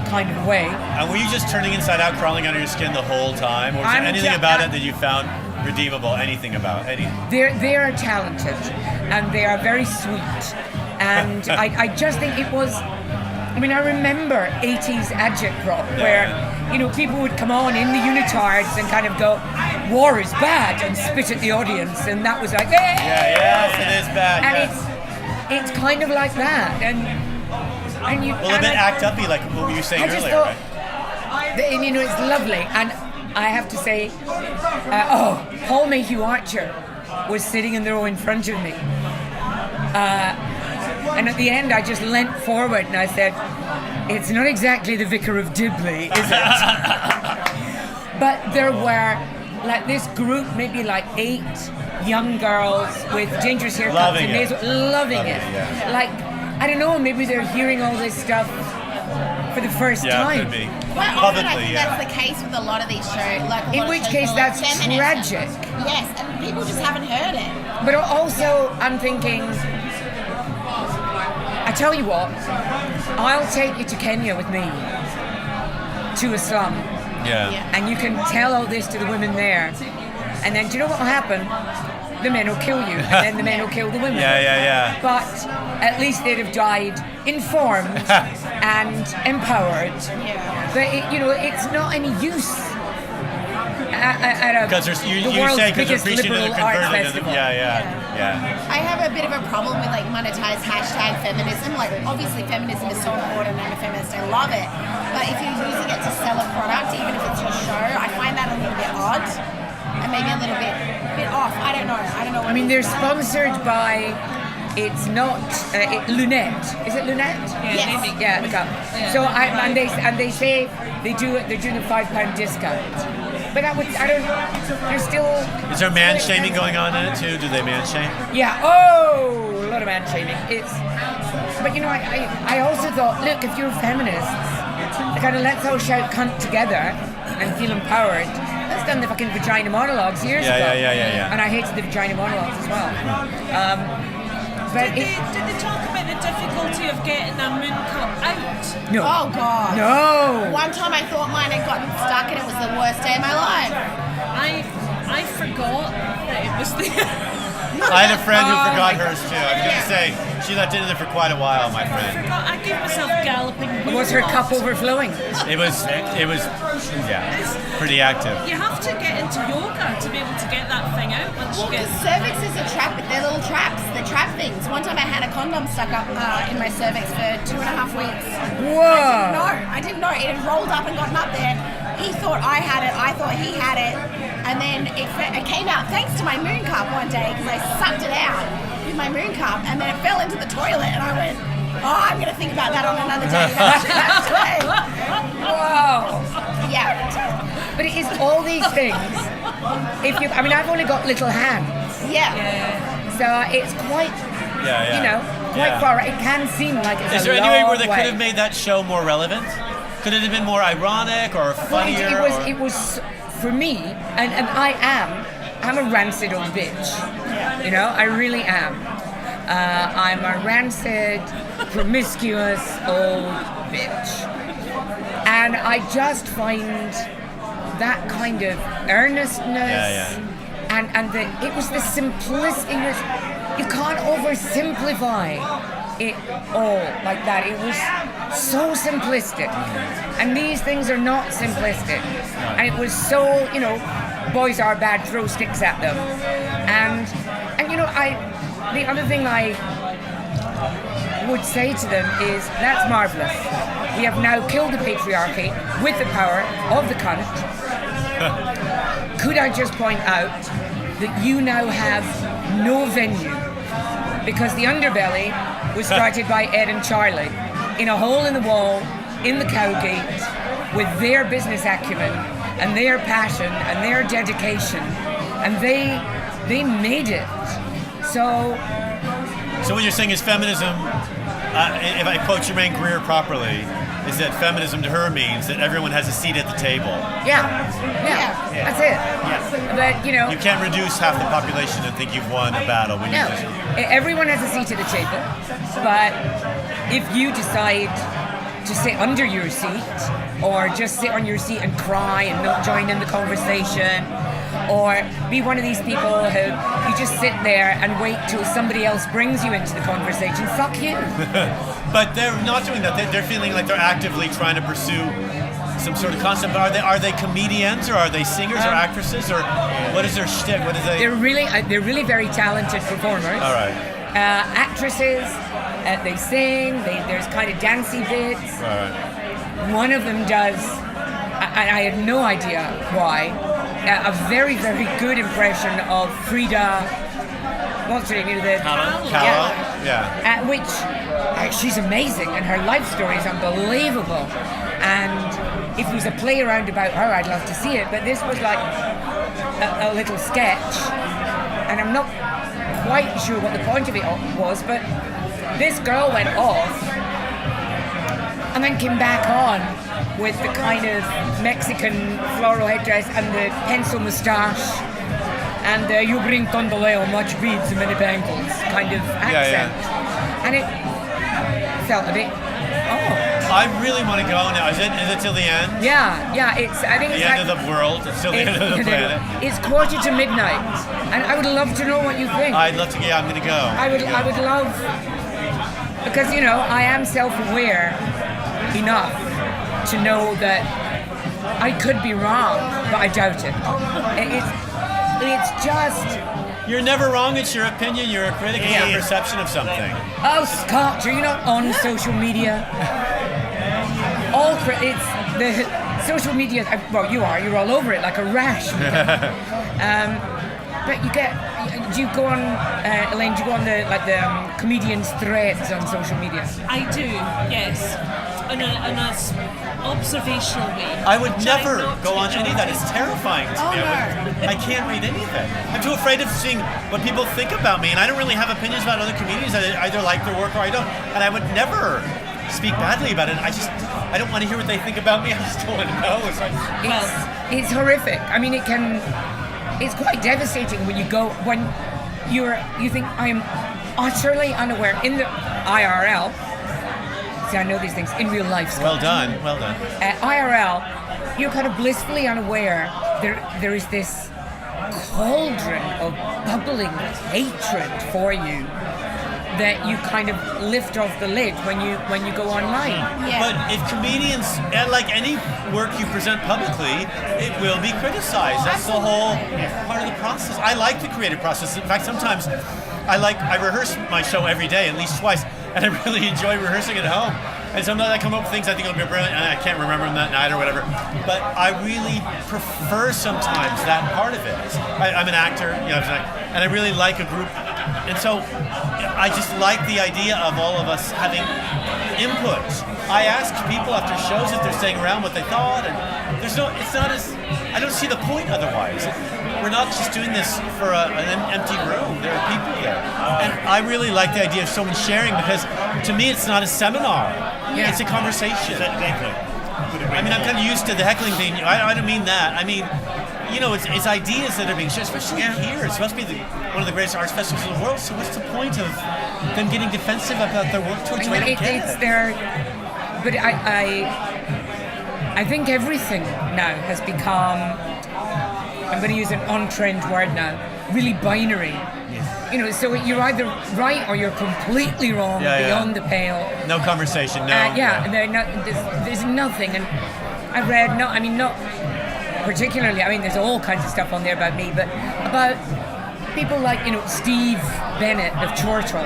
kind of way. And were you just turning inside out, crawling under your skin the whole time, or was I'm there anything ju- about it that you found redeemable? Anything about any? They are talented, and they are very sweet. And I just think it was. I remember 80s agitprop where, people would come on in the unitards and kind of go, "War is bad," and spit at the audience, and that was like, "Hey!" Yes, it is bad. And yes. it's kind of like that, and you. Well, a and bit I- act uppy, like what you were saying I just earlier, thought, right? it's lovely, and I have to say, Paul Mayhew Archer was sitting in the row in front of me, and at the end I just leant forward and I said, "It's not exactly the Vicar of Dibley, is it?" But there were like this group, maybe like 8 young girls with dangerous haircuts Loving and it. loving it. Yeah. Like, I don't know, maybe they're hearing all this stuff for the first Yeah, time. could be. Quite often, I Publicly, think yeah. that's the case with a lot of these shows. Like a In lot of which shows case are like that's feminism. tragic. Yes, and people just haven't heard it. But also, I'm thinking, I tell you what, I'll take you to Kenya with me, to a slum, Yeah. and you can tell all this to the women there. And then, do you know what will happen? The men will kill you, and then the men will kill the women. Yeah. But at least they'd have died informed and empowered. Yeah. But, it's not any use at Because the you world's say because they're biggest preaching to the liberal arts converted. festival. Yeah. I have a bit of a problem with like monetized hashtag feminism. Like obviously feminism is so important. I'm a feminist. I love it. But if you're using it to sell a product, even if it's your show, I find that a little bit odd and maybe a little bit off. I don't know. What it They're is. sponsored by. It's not Lunette. Is it Lunette? Yes. Yeah. The cup. So they say they're doing a £5 discount. But I don't. There's still. Is there man shaming going on in it too? Do they man shame? Yeah. Oh, a lot of man shaming. But I also thought, look, if you're feminists, kind of let's all shout cunt together and feel empowered. Let's done the fucking vagina monologues years ago. Yeah. And I hated the vagina monologues as well. But Did they talk about the difficulty of getting a moon cup out? no. Oh god. No. One time I thought mine had gotten stuck and it was the worst day of my life. I forgot that it was there. I had a friend who Oh forgot my hers too. I was going to say, she left it in there for quite a while, my friend. I gave myself galloping. Was her cup overflowing? It was, pretty active. You have to get into yoga to be able to get that thing out once Well, you get. because cervixes are trapped. They're little traps. They're trap things. One time I had a condom stuck up in my cervix for 2.5 weeks. Whoa. No, I didn't know. It had rolled up and gotten up there. He thought I had it. I thought he had it. And then it came out thanks to my moon cup one day because I sucked it out with my moon cup and then it fell into the toilet and I went, I'm going to think about that on another day. Actually. Wow. Yeah. But it is all these things. I've only got little hands, Yeah. so it's quite, quite Yeah. far. It can seem like it's Is a there any way where they long could way. have made that show more relevant? Could it have been more ironic or Well, funnier? it was for me, and I'm a rancid old bitch. You know, I really am. I'm a rancid, promiscuous old bitch. And I just find that kind of earnestness and it was the simplicity. You can't oversimplify it all like that. It was so simplistic. And these things are not simplistic. And it was so, boys are bad, throw sticks at them. And the other thing I would say to them is, that's marvellous. We have now killed the patriarchy with the power of the cunt. Could I just point out that you now have no venue? Because the Underbelly was started by Ed and Charlie in a hole in the wall in the Cowgate with their business acumen and their passion and their dedication, and they made it. So what you're saying is feminism, if I quote Germaine Greer properly, is that feminism to her means that everyone has a seat at the table. yeah, that's it. But You can't reduce half the population and think you've won a battle when no, you just... everyone has a seat at the table. But if you decide to sit under your seat, or just sit on your seat and cry and not join in the conversation, or be one of these people who you just sit there and wait till somebody else brings you into the conversation, fuck you. But they're not doing that. They're feeling like they're actively trying to pursue some sort of concept. But are they comedians, or are they singers or actresses, or what is their shtick? What is they? They're really very talented performers. All right. Actresses, they sing. There's kind of dancey bits. All right. One of them does. I had no idea why. A very, very good impression of Frida. What's her name? Clara? Yeah. Which she's amazing, and her life story is unbelievable. And if there was a play around about her, I'd love to see it. But this was like a little sketch, and I'm not quite sure what the point of it was. But this girl went off, and then came back on with the kind of Mexican floral headdress and the pencil moustache and the you bring tondoleo, much beads and many bangles kind of accent. And it felt a bit, I really want to go now. Is it till the end? I think it's the end of the world. It's till the end of the planet. It's 1:45 midnight, and I would love to know what you think. I'd love to. Yeah, I'm going to go. I would love, because I am self-aware enough to know that I could be wrong, but I doubt it. It's just... You're never wrong, it's your opinion, you're a critic, it's your perception of something. Oh, Scott, you're not on social media. It's the social media, well, you're all over it like a rash. But do you go on, Elaine, do you go on the comedians' threads on social media? I do, yes. In an observational way. I would never go on any of that. It's terrifying to me. I can't read any of it. I'm too afraid of seeing what people think about me, and I don't really have opinions about other comedians. I either like their work or I don't. And I would never speak badly about it. I don't want to hear what they think about me. I just don't want to know. It's horrific. I mean, it's quite devastating when you think I am utterly unaware in the IRL. See, I know these things in real life. Scott. Well done. IRL, you're kind of blissfully unaware there is this cauldron of bubbling hatred for you that you kind of lift off the lid when you go online. Yeah. But if comedians, like any work you present publicly, it will be criticized. That's the whole part of the process. I like the creative process. In fact, sometimes I rehearse my show every day, at least twice, and I really enjoy rehearsing at home. And sometimes I come up with things I think will be brilliant, and I can't remember them that night or whatever. But I really prefer sometimes that part of it. I'm an actor, and I really like a group And so I just like the idea of all of us having input. I asked people after shows if they're staying around what they thought, and I don't see the point otherwise. We're not just doing this for an empty room. There are people there. And I really like the idea of someone sharing, because to me it's not a seminar. Yeah. It's a conversation. Exactly. I mean, I'm kind of used to the heckling thing. I don't mean that. I mean, it's ideas that are being shared, especially here. It's supposed to be one of the greatest arts festivals in the world, so what's the point of them getting defensive about their work towards you? I don't get It's it. there, but I think everything now has become, I'm going to use an on-trend word now, really binary. Yes. So you're either right or you're completely wrong, beyond the pale. No conversation, no. And there's nothing. And I read, not particularly, there's all kinds of stuff on there about me, but about people like, Steve Bennett of Chortle,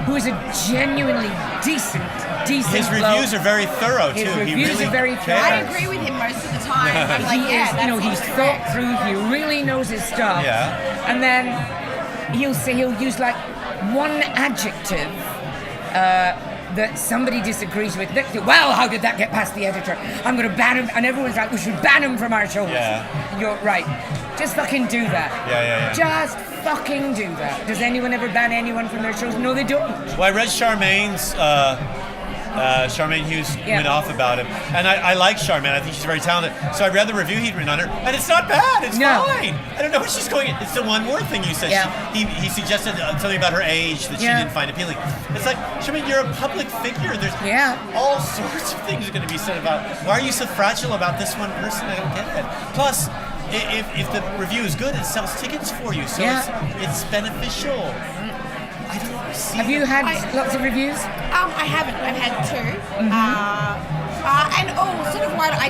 who is a genuinely decent His reviews are very thorough, too. His reviews are very thorough. I agree with him most of the time. I'm like, he's thought through, he really knows his stuff. Yeah. And then he'll use like one adjective that somebody disagrees with. Well, how did that get past the editor? I'm going to ban him. And everyone's like, we should ban him from our shows. Yeah. You're right. Just fucking do that. Yeah. Just fucking do that. Does anyone ever ban anyone from their shows? No, they don't. Well, I read Charmaine's... Charmaine Hughes went off about him, and I like Charmaine. I think she's very talented. So I read the review he'd written on her, and it's not bad. It's fine. I don't know what she's going. It's the one word thing you said. Yeah. He suggested something about her age that she didn't find appealing. It's like, Charmaine, you're a public figure. There's all sorts of things are going to be said about. Why are you so fragile about this one person? I don't get it. Plus, if the review is good, it sells tickets for you, so it's beneficial. I don't see. Have you had lots of reviews? I haven't. I've had 2. And sort of one. I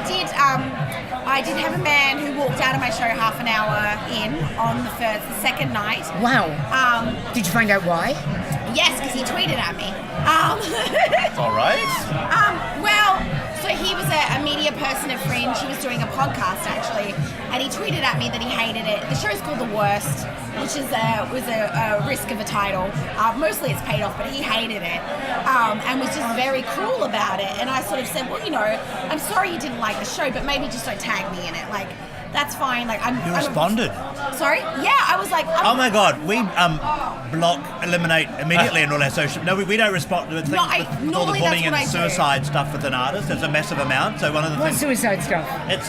did have a man who walked out of my show half an hour in on the second night. Wow. Did you find out why? Yes, because he tweeted at me. All right. So he was a media person at Fringe. He was doing a podcast actually, and he tweeted at me that he hated it. The show's called The Worst, which was a risk of a title. Mostly it's paid off, but he hated it and was just very cruel about it. And I sort of said, well, I'm sorry you didn't like the show, but maybe just don't tag me in it. Like, that's fine. Like, You responded. Sorry? Yeah, I was like... oh my God, we block, eliminate immediately in all our social... No, we don't respond to things with all the bullying and suicide stuff with an artist. There's a massive amount. So one of the What things... suicide stuff? It's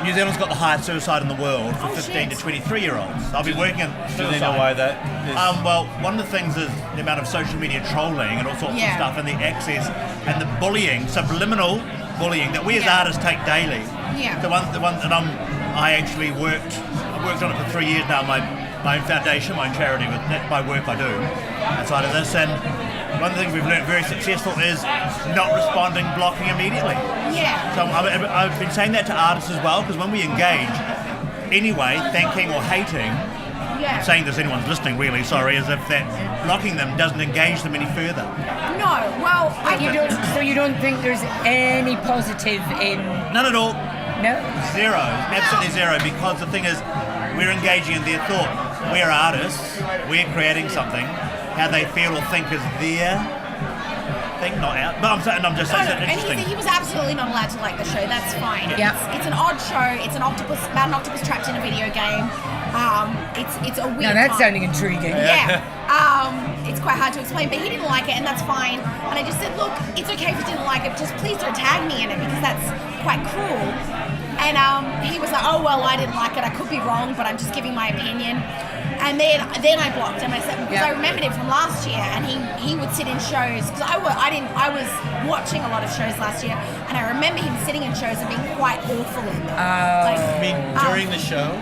New Zealand's got the highest suicide in the world for 15 to 23-year-olds. I'll be working in suicide. Do they know why that is? Well, one of the things is the amount of social media trolling and all sorts of stuff, and the access and the bullying, subliminal bullying that we as artists take daily. Yeah. The one that I actually worked on it for 3 years now, my own foundation, my own charity, that's my work I do outside of this, and one of the things we've learned very successful is not responding, blocking immediately. Yeah. So I've been saying that to artists as well, because when we engage, anyway, thanking or hating, I'm saying this, anyone's listening really, sorry, as if that blocking them doesn't engage them any further. No, well, you don't think there's any positive in... None at all. No? Zero. Absolutely zero. Because the thing is, we're engaging in their thought. We're artists. We're creating something. How they feel or think is their thing, not out. But I'm just saying it's interesting. And he was absolutely not allowed to like the show. That's fine. Yeah. It's an odd show. It's about an octopus trapped in a video game. It's a weird. Now that's time. sounding intriguing. Yeah. It's quite hard to explain, but he didn't like it, and that's fine. And I just said, look, it's okay if you didn't like it. Just please don't tag me in it because that's quite cruel. And he was like, oh well, I didn't like it. I could be wrong, but I'm just giving my opinion. And then I blocked him. I said because I remembered him from last year, and he would sit in shows because I was watching a lot of shows last year, and I remember him sitting in shows and being quite awful in them. During the show.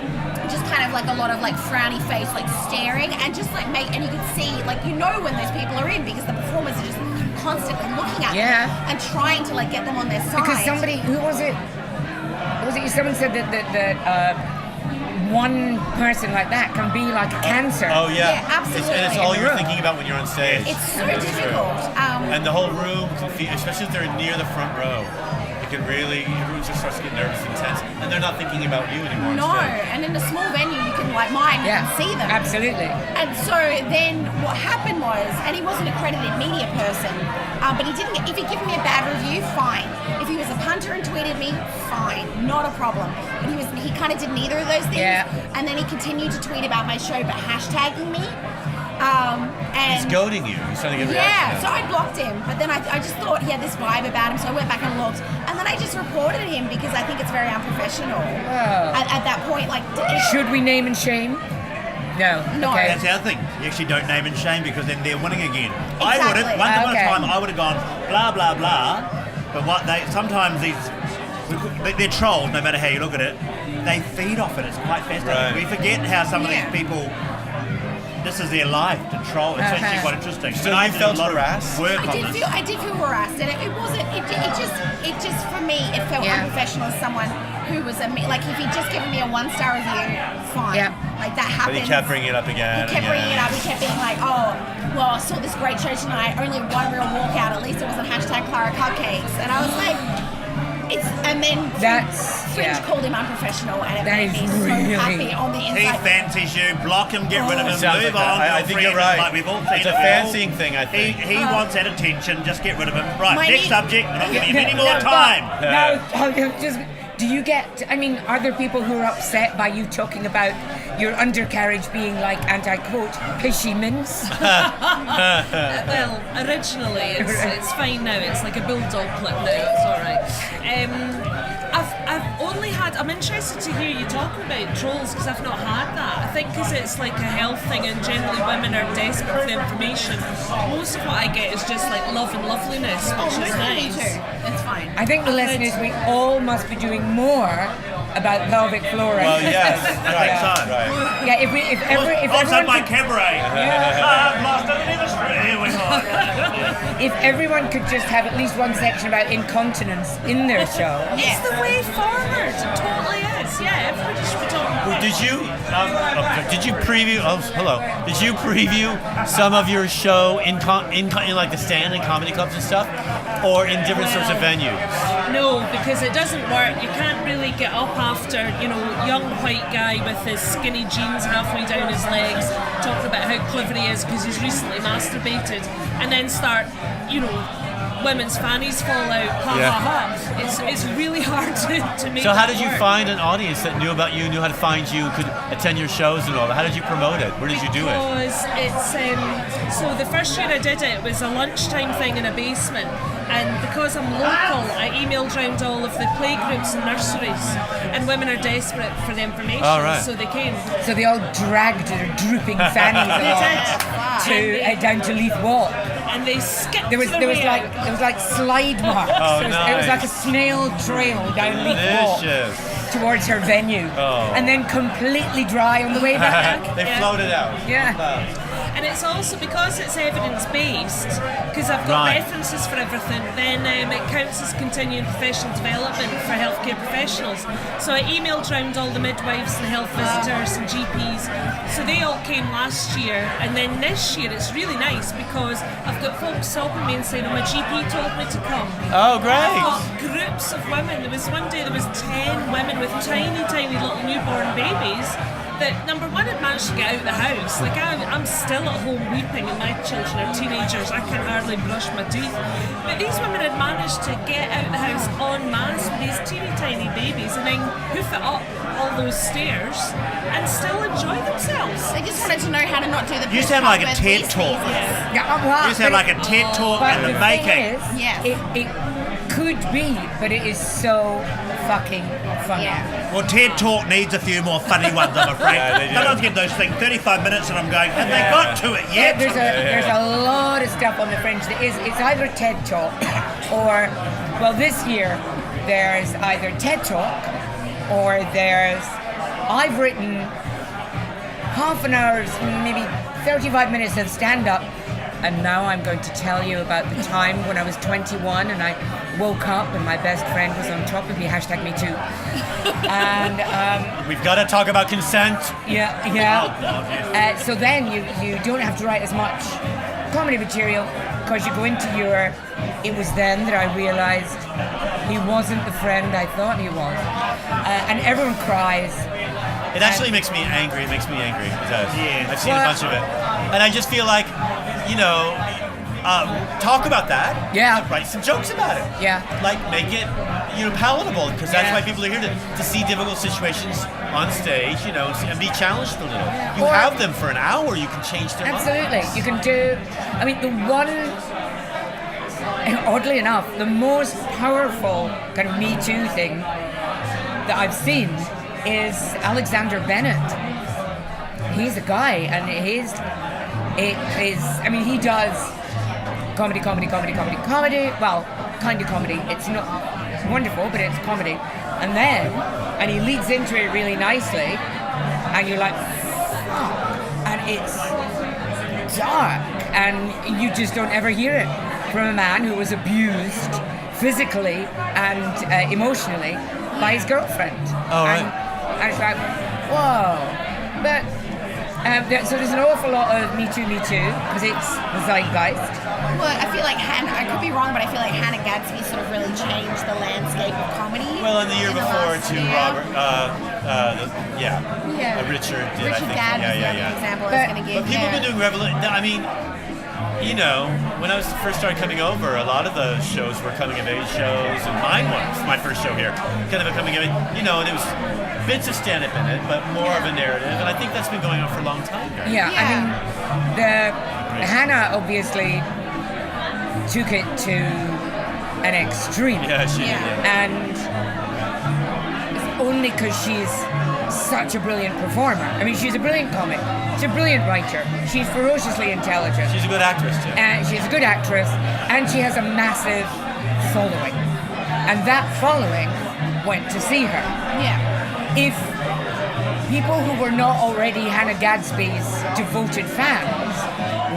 Just kind of like a lot of like frowny face, like staring, and just like and you could see like when those people are in because the performers are just constantly looking at them and trying to like get them on their side. Because who was it? Someone said that one person like that can be like a cancer. Oh yeah, absolutely. And it's all you're thinking about when you're on stage. It's so difficult. And the whole room, especially if they're near the front row, it everyone just starts to get nervous and tense, and they're not thinking about you anymore. No, instead. and in a small venue, you can, like mine, you can see them. Absolutely. And so then what happened was, and he was an accredited media person, but he didn't. If he'd given me a bad review, fine. If he was a punter and tweeted me, fine, not a problem. But he kind of did neither of those things. Yeah. And then he continued to tweet about my show, but hashtagging me. And He's goading you. He's trying to get yeah, so I blocked him, but then I just thought he had this vibe about him, so I went back and looked, and then I just reported him because I think it's very unprofessional. At that point, like, Should we name and shame? No. No. Okay. That's the other thing. You actually don't name and shame because then they're winning again. I Exactly. would have, once upon a Okay. time, I would have gone blah blah blah. But sometimes they're trolls. No matter how you look at it, they feed off it. It's quite fascinating. Right. We forget how some of Yeah. these people. This is their life to troll. It's actually quite interesting. So And I you did felt a lot harassed? of work I on this. did feel harassed, and it wasn't. It just for me, it felt Yeah. unprofessional as someone who was like if he'd just given me a 1-star review, fine. Yeah. Like that But happened. he kept bringing it up again. He kept bringing it up. He kept being like, "Oh, well, I saw this great show tonight. Only one real walkout. At least it wasn't #Clara Cupcakes." And I was like, and then Fringe called him unprofessional, and it That made is me so really- happy on the He inside. fancies you, block him, get rid of him, Sounds move like on. that. I your think friend you're is right. Like we've all seen It's a it, we've fancying all- thing, I think. He wants that attention, just get rid of him. Right, My next need- subject, we're not giving you any more No, time. Now, do you get? I mean, are there people who are upset by you talking about your undercarriage being like, and I quote, "pishy mince"? Well, originally it's fine now. It's like a bulldog clip now. It's all right. I've only had. I'm interested to hear you talking about trolls because I've not had that. I think because it's like a health thing and generally women are desperate for information. Most of what I get is just like love and loveliness, which is Me nice. too. It's fine. I think the lesson is we all must be doing more about pelvic flora. Well, yes, think so. right. Yeah, if Also everyone by could, cabaret. I've lost underneath the street. Here we go. if everyone could just have at least one section about incontinence in their show. It's the way forward. It totally is. Yeah, everybody should be talking about Well, it. did you preview? Oh, hello. Did you preview some of your show in like the stand and comedy clubs and stuff, or in different sorts of venues? No, because it doesn't work. You can't really get up after, young white guy with his skinny jeans halfway down his legs, talking about how clever he is because he's recently masturbated, and then start, women's fannies fall out. Ha Yeah. ha ha. It's really hard to make. So how that did you work. find an audience that knew about you, knew how to find you, could attend your shows and all that? How did you promote it? Where did you do it? Because it's so the first year I did it was a lunchtime thing in a basement, and because I'm local, I emailed round all of the playgroups and nurseries, and women are desperate for the information, All right. so they came. So they all dragged their drooping fannies along down to Leith Walk. And they skipped. There was like slide marks. Oh, It was nice. like a snail trail down Leith Walk Delicious. towards her venue, Oh. and then completely dry on the way back. They Yeah. floated out. Yeah. And it's also because it's evidence-based, because I've got Right. references for everything, then it counts as continuing professional development for healthcare professionals. So I emailed round all the midwives and health visitors and GPs, so they all came last year, and then this year it's really nice because I've got folks helping me and saying, oh, my GP told me to come. Oh, I've great. got groups of women. There was one day there was 10 women with tiny, tiny little newborn babies that, number one, had managed to get out of the house. Like, I'm still at home weeping and my children are teenagers. I can hardly brush my teeth. But these women had managed to get out of the house en masse with these teeny tiny babies and then hoof it up all those stairs and still enjoy themselves. They just wanted to know how to not do the. You sound like a birth TED wheeze talk. sneezes. Yeah, You sound like a TED talk But in the thing making. is, Yes. it could be, but it is so fucking funny. Yeah. Well, TED Talk needs a few more funny ones, I'm afraid. Yeah, they do. Sometimes get those things 35 minutes and I'm going, have they got to it Yeah, yet? there's a lot of stuff on the Fringe that it's either TED Talk or, well, this year there's either TED Talk or I've written half an hour's, maybe 35 minutes of stand-up, and now I'm going to tell you about the time when I was 21 and I woke up and my best friend was on top of me, #MeToo. And We've got to talk about consent. yeah. So then you don't have to write as much comedy material, because you go into your... It was then that I realised he wasn't the friend I thought he was. And everyone cries. It actually makes me angry. It makes me angry. It does. Yeah. I've seen a bunch of it. And I just feel like, talk about that. Yeah. Write some jokes about it. Yeah. Like, make it, palatable, because that's Yeah. why people are here to see difficult situations on stage, and be challenged a little. You Or- have them for an hour, you can change their Absolutely. minds. You can do... I mean, the one... Oddly enough, the most powerful kind of Me Too thing that I've seen is Alexander Bennett. He's a guy, and he does comedy. Well, kind of comedy. It's not wonderful, but it's comedy. And he leads into it really nicely, and you're like, fuck. And it's dark, and you just don't ever hear it from a man who was abused physically and emotionally by his girlfriend. Oh, right. And it's like, whoa. But, so there's an awful lot of Me Too, because it's the zeitgeist. Well, I feel like I could be wrong, but I feel like Hannah Gadsby sort of really changed the landscape of comedy. Well, in the year before, last too, year. Robert, Richard did, I Richard think. Gadd was the other example I was going to give. But people have been doing when I was first started coming over, a lot of the shows were coming of age shows, and mine was my first show here, kind of a coming of age, and it was bits of stand-up in it, but more of a narrative, and I think that's been going on for a long time now. Yeah. I mean, Hannah obviously took it to an extreme. Yeah, she did. Yeah. And it's only because she's such a brilliant performer. I mean, she's a brilliant comic. She's a brilliant writer. She's ferociously intelligent. She's a good actress, too. And she's a good actress, and she has a massive following. And that following went to see her. Yeah. If people who were not already Hannah Gadsby's devoted fans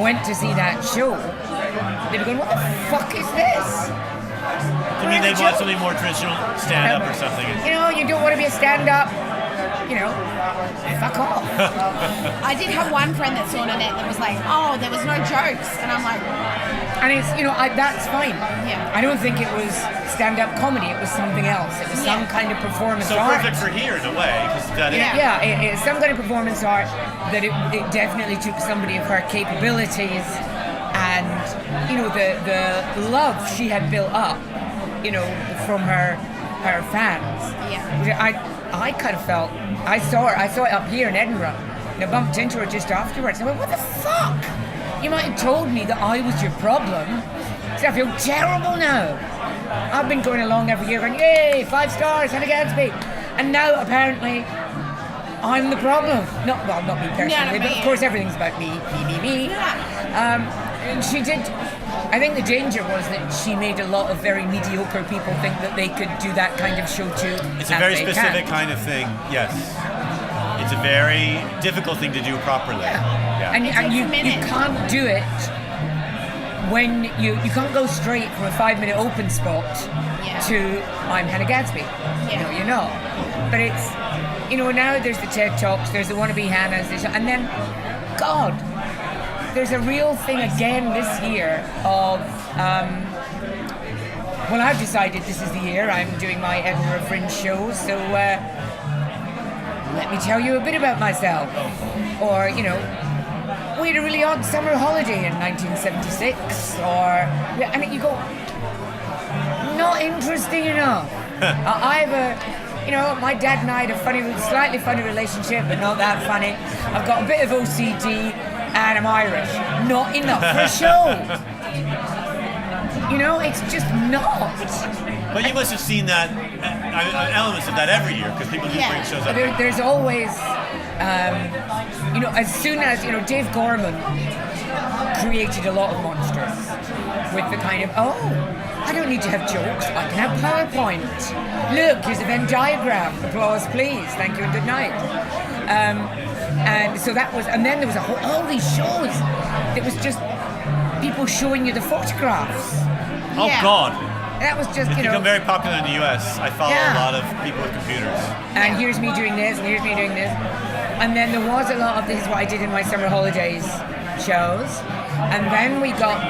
went to see that show, they'd be going, what the fuck is this? I mean, they'd want something more traditional, stand-up or something. You don't want to be a stand-up, fuck off. I did have one friend that saw Nanette that was like, oh, there was no jokes. And I'm like... And it's, that's fine. Yeah. I don't think it was stand-up comedy. It was something else. It was some kind of performance So art. perfect for here, in a way, because It's some kind of performance art that it definitely took somebody of her capabilities and, the love she had built up, from her fans. Yeah. I kind of felt, I saw it up here in Edinburgh, and I bumped into her just afterwards. I went, what the fuck? You might have told me that I was your problem. So I feel terrible now. I've been going along every year going, yay, 5 stars, Hannah Gadsby. And now apparently I'm the problem. Not me personally, but of course everything's about me. Yeah. And she did, I think the danger was that she made a lot of very mediocre people think that they could do that kind of show too. It's a very specific kind of thing, yes. It's a very difficult thing to do properly. Yeah. And you can't do it when you can't go straight from a 5-minute open spot to I'm Hannah Gadsby. Yeah. You're not. But it's, now there's the TED Talks, there's the Wannabe Hannahs, and then, God, there's a real thing again this year of, I've decided this is the year I'm doing my Edinburgh Fringe show, so let me tell you a bit about myself. Or, we had a really odd summer holiday in 1976, and you go, not interesting enough. I have my dad and I had a slightly funny relationship, but not that funny. I've got a bit of OCD, and I'm Irish. Not enough for a show. It's just not. But you must have seen that, elements of that every year, because people do bring shows up. There's always, as soon as, Dave Gorman created a lot of monsters with the kind of, I don't need to have jokes, I can have PowerPoint. Look, here's a Venn diagram. Applause, please. Thank you and good night. And so that was, and then there was all these shows that was just people showing you the photographs. Oh, God. That was just, It's become very popular in the US. I follow a lot of people with computers. And here's me doing this, and here's me doing this. And then there was a lot of, this is what I did in my summer holidays shows, and then we got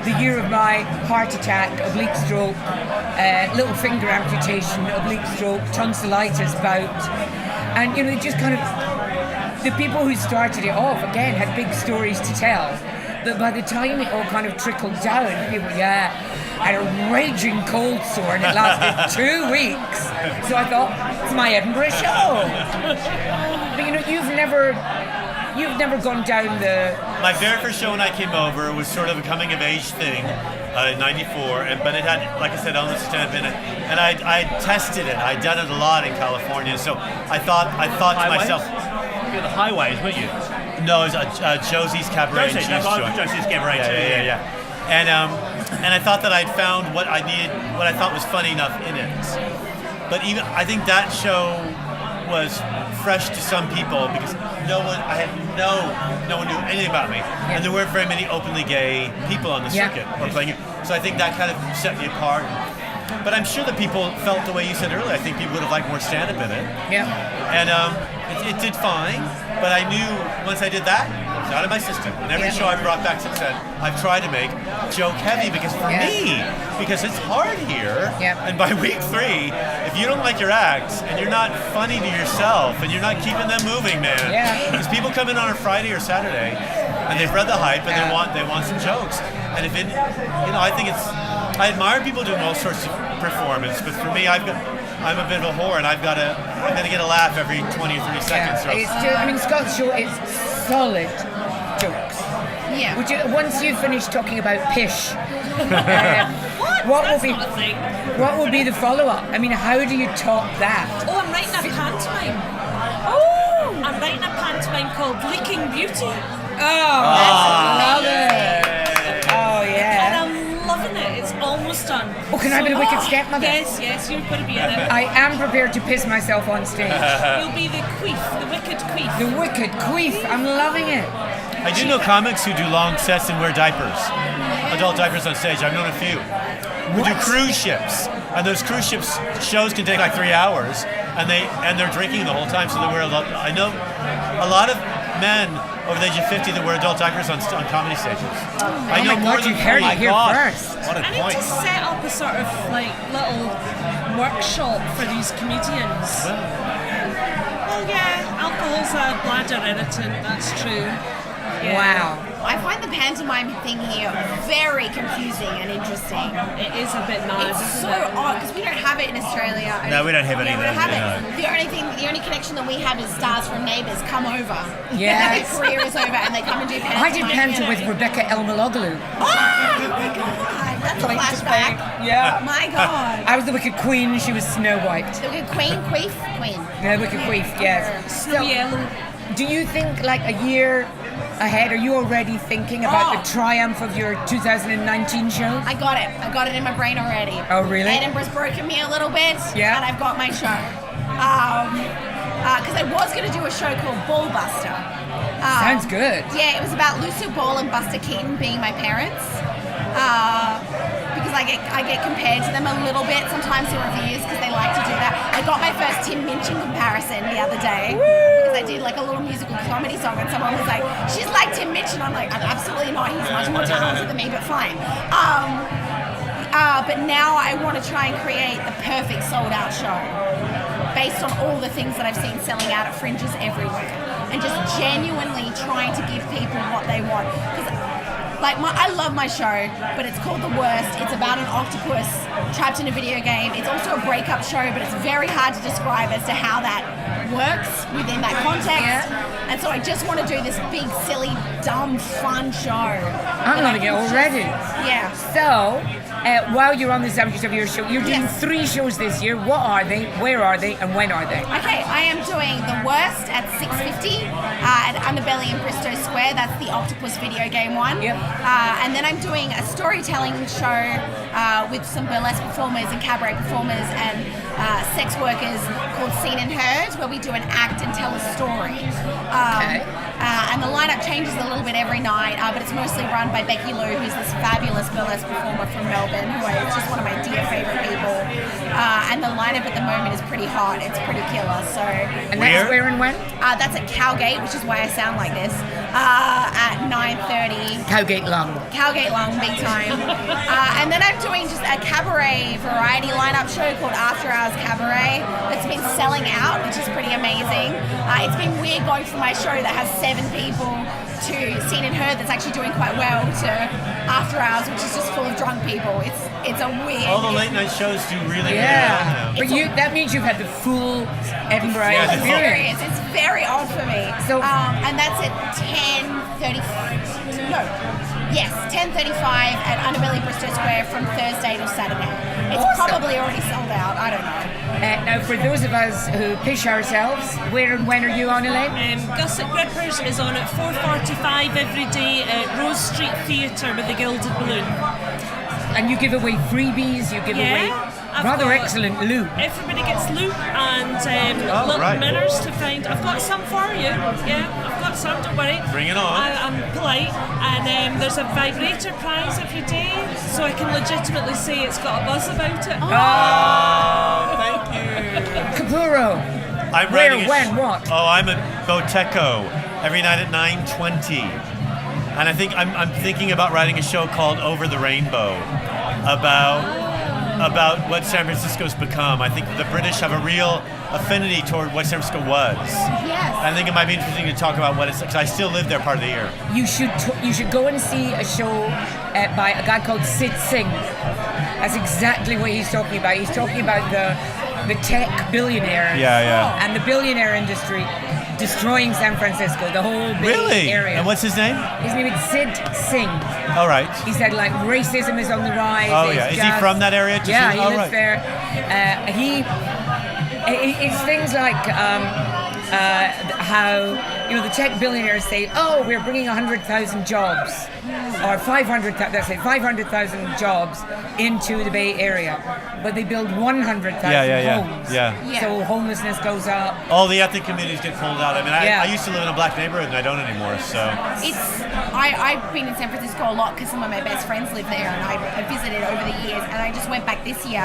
the year of my heart attack, oblique stroke, little finger amputation, oblique stroke, tonsillitis bout, and you know, just kind of the people who started it off again had big stories to tell. But by the time it all kind of trickled down, people, I had a raging cold sore and it lasted 2 weeks. So I thought, it's my Edinburgh show. But you know, you've never gone down the... My very first show when I came over was sort of a coming of age thing in '94, but it had, like I said, almost a stand-up in it. And I tested it. I'd done it a lot in California, so I thought to myself... You're the highways, weren't you? No, it was Josie's Cabaret and Juice joint. Josie's Cabaret too. Yeah. And I thought that I'd found what I needed, what I thought was funny enough in it. But even I think that show was fresh to some people because no one knew anything about me, and there weren't very many openly gay people on the circuit or playing it. So I think that kind of set me apart. But I'm sure that people felt the way you said earlier. I think people would have liked more stand-up in it. Yeah. And it did fine, but I knew once I did that, it was out of my system. And every show I've brought back since then, I've tried to make joke heavy because for me, because it's hard here, and by week 3, if you don't like your act and you're not funny to yourself and you're not keeping them moving, man, because people come in on a Friday or Saturday and they've read the hype and they want some jokes. And if it, you know, I think it's, I admire people doing all sorts of performance, but for me, I'm a bit of a whore, and I've got to get a laugh every 20 or 30 seconds. So. It's just, I mean, Scott's show is solid jokes. Yeah. Would you, once you finish talking about pish, what will be the follow-up? I mean, how do you top that? Oh, I'm writing a pantomime. Oh! I'm writing a pantomime called Leaking Beauty. Love it. Oh, yeah. And I'm loving it. It's almost done. Oh, can I be the wicked stepmother? Yes, you're going to be in it. I am prepared to piss myself on stage. You'll be the queef, the wicked queef. The wicked queef. I'm loving it. I do know comics who do long sets and wear diapers, adult diapers on stage. I've known a few. Who do cruise ships, and those cruise ships shows can take like 3 hours, and they're drinking the whole time, so they wear a lot. I know a lot of men over the age of 50 that wear adult diapers on comedy stages. I know more than you heard it here first. What a I need point. to set up a sort of like little workshop for these comedians. Well, yeah, alcohol's a bladder irritant, that's true. Yeah. Wow. I find the pantomime thing here very confusing and interesting. It is a bit nice, It's isn't so it? odd because we don't have it in Australia. No, we don't have it We either. don't have No. it. The only connection that we have is stars from Neighbours come over. Yes. Their career is over and they come and do pantomime. I did panto with Rebecca Elmaloglu. Oh my god, that's a flashback. Yeah. My god. I was the wicked queen, she was Snow White. The Queen. The wicked queef, yes. Snow Yellow. Do you think like a year ahead, are you already thinking about the triumph of your 2019 show? I got it in my brain already. Oh, really? Edinburgh's broken me a little bit, Yeah. and I've got my show. Because I was going to do a show called Ballbuster. Sounds good. Yeah, it was about Lucille Ball and Buster Keaton being my parents. Because I get compared to them a little bit sometimes in reviews because they like to do that. I got my first Tim Minchin comparison the other day because I did like a little musical comedy song and someone was like, she's like Tim Minchin. I'm like, absolutely not. He's much more talented than me, but fine. But now I want to try and create the perfect sold out show based on all the things that I've seen selling out at fringes everywhere and just genuinely trying to give people what they want. I love my show, but it's called The Worst. It's about an octopus trapped in a video game. It's also a breakup show, but it's very hard to describe as to how that works within that context. And so I just want to do this big, silly, dumb, fun show. I'm loving it already. Yeah. So, while you're on the subject of your show, you're doing Yes. 3 shows this year. What are they? Where are they? And when are they? Okay, I am doing The Worst at 6:50 at Underbelly in Bristow Square. That's the octopus video game one. Yep. And then I'm doing a storytelling show with some burlesque performers and cabaret performers and sex workers called Seen and Heard, where we do an act and tell a story. Okay. And the lineup changes a little bit every night, but it's mostly run by Becky Lou, who's this fabulous burlesque performer from Melbourne, who is just one of my dear favourite people. And the lineup at the moment is pretty hot. It's pretty killer. So And that's where and when? that's at Cowgate, which is why I sound like this, at 9 9:30. Cowgate Long. Cowgate Long, big time. And then I'm doing just a cabaret variety lineup show called After Hours Cabaret that's been selling out, which is pretty amazing. It's been weird going from my show that has 7 people to Seen and Heard that's actually doing quite well to After Hours, which is just full of drunk people. It's a weird. All the late night shows do really Yeah. well. But that means you've had the full Edinburgh Yeah, experience. It's very odd for me. So- and that's at 10:30. No. Yes, 10:35 at Underbelly Bristol Square from Thursday to Saturday. It's Awesome. probably already sold out. I don't know. Now, for those of us who pish ourselves, where and when are you on, Elaine? Gusset Grippers is on at 4:45 every day at Rose Street Theatre with the Gilded Balloon. And you give away freebies, you give away I've rather got- excellent loot. Everybody gets loot and little right. mirrors to find. I've got some for you. Yeah, I've got some. Don't worry. Bring it on. I'm polite, and there's a vibrator prize every day, so I can legitimately say it's got a buzz about it. Oh, thank you. Capurro. I'm Where, writing when, what? Oh, I'm at Boteco every night at 9:20, and I think I'm thinking about writing a show called Over the Rainbow about what San Francisco's become. I think the British have a real affinity toward what San Francisco was. Yes. I think it might be interesting to talk about what it's like, 'cause I still live there part of the year. You should go and see a show by a guy called Sid Singh. That's exactly what he's talking about. He's talking about the tech billionaires. Yeah. And the billionaire industry destroying San Francisco, the whole Bay Really? area. And what's his name? His name is Sid Singh. All right. He said like racism is on the rise. Oh, it's yeah. Is he just- from that area? Just Yeah, in- he oh, lives right. there. It's things like how the tech billionaires say, oh, we're bringing 100,000 jobs or 500,000 jobs into the Bay Area, but they build 100,000 homes. Yeah. So homelessness goes up. All the ethnic communities get pulled out. I mean, Yeah. I used to live in a black neighborhood and I don't anymore, so. I've been in San Francisco a lot because some of my best friends live there, and I visited over the years, and I just went back this year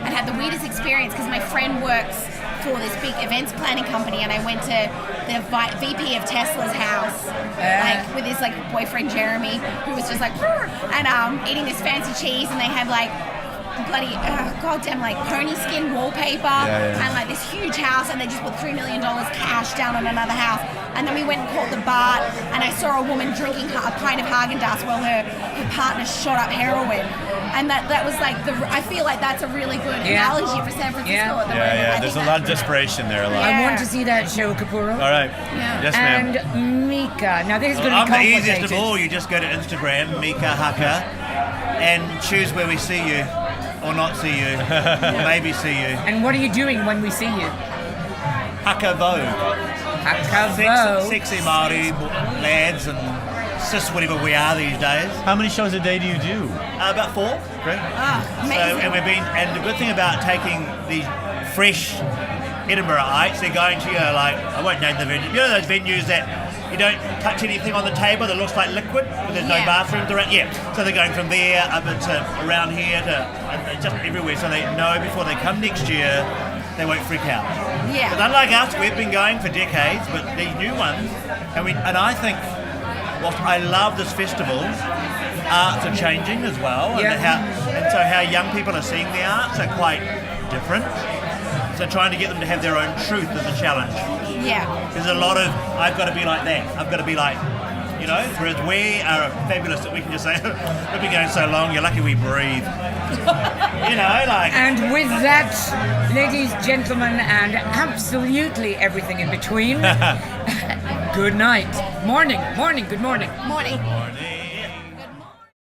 and had the weirdest experience because my friend works for this big events planning company, and I went to the VP of Tesla's house with his boyfriend Jeremy, who was just and eating this fancy cheese, and they have bloody goddamn pony skin wallpaper and this huge house, and they just put $3 million cash down on another house. And then we went and called the bar, and I saw a woman drinking a pint of Haagen-Dazs while her partner shot up heroin. And that was I feel like that's a really good analogy for San Francisco at the moment. I There's think a lot of desperation there. A lot. I want to see that show, Capurro. All right. Yeah. Yes, ma'am. And Mika. Now this is going to I'm be the complicated. easiest of all. You just go to Instagram, Mika Haka, and choose where we see you, or not see you, or maybe see you. And what are you doing when we see you? Haka Vogue. Haka Sexy Māori lads and cis whatever we are these days. How many shows a day do you do? About 4. Great. amazing. And the good thing about taking these fresh Edinburghites, they're going to I won't name the venue. You know those venues that you don't touch anything on the table that looks like liquid, but there's no Yeah. bathrooms around. Yeah, so they're going from there up into around here to just everywhere, so they know before they come next year they won't freak out. Yeah. But unlike us, we've been going for decades, but these new ones, and I think what I love this festival, arts are changing as well, and so how young people are seeing the arts are quite different. So trying to get them to have their own truth is a challenge. Yeah. There's a lot of, I've got to be like that, I've got to be like, whereas we are fabulous that we can just say, we've been going so long, you're lucky we breathe. And with that, ladies, gentlemen, and absolutely everything in between, good night. Morning, good morning. Morning.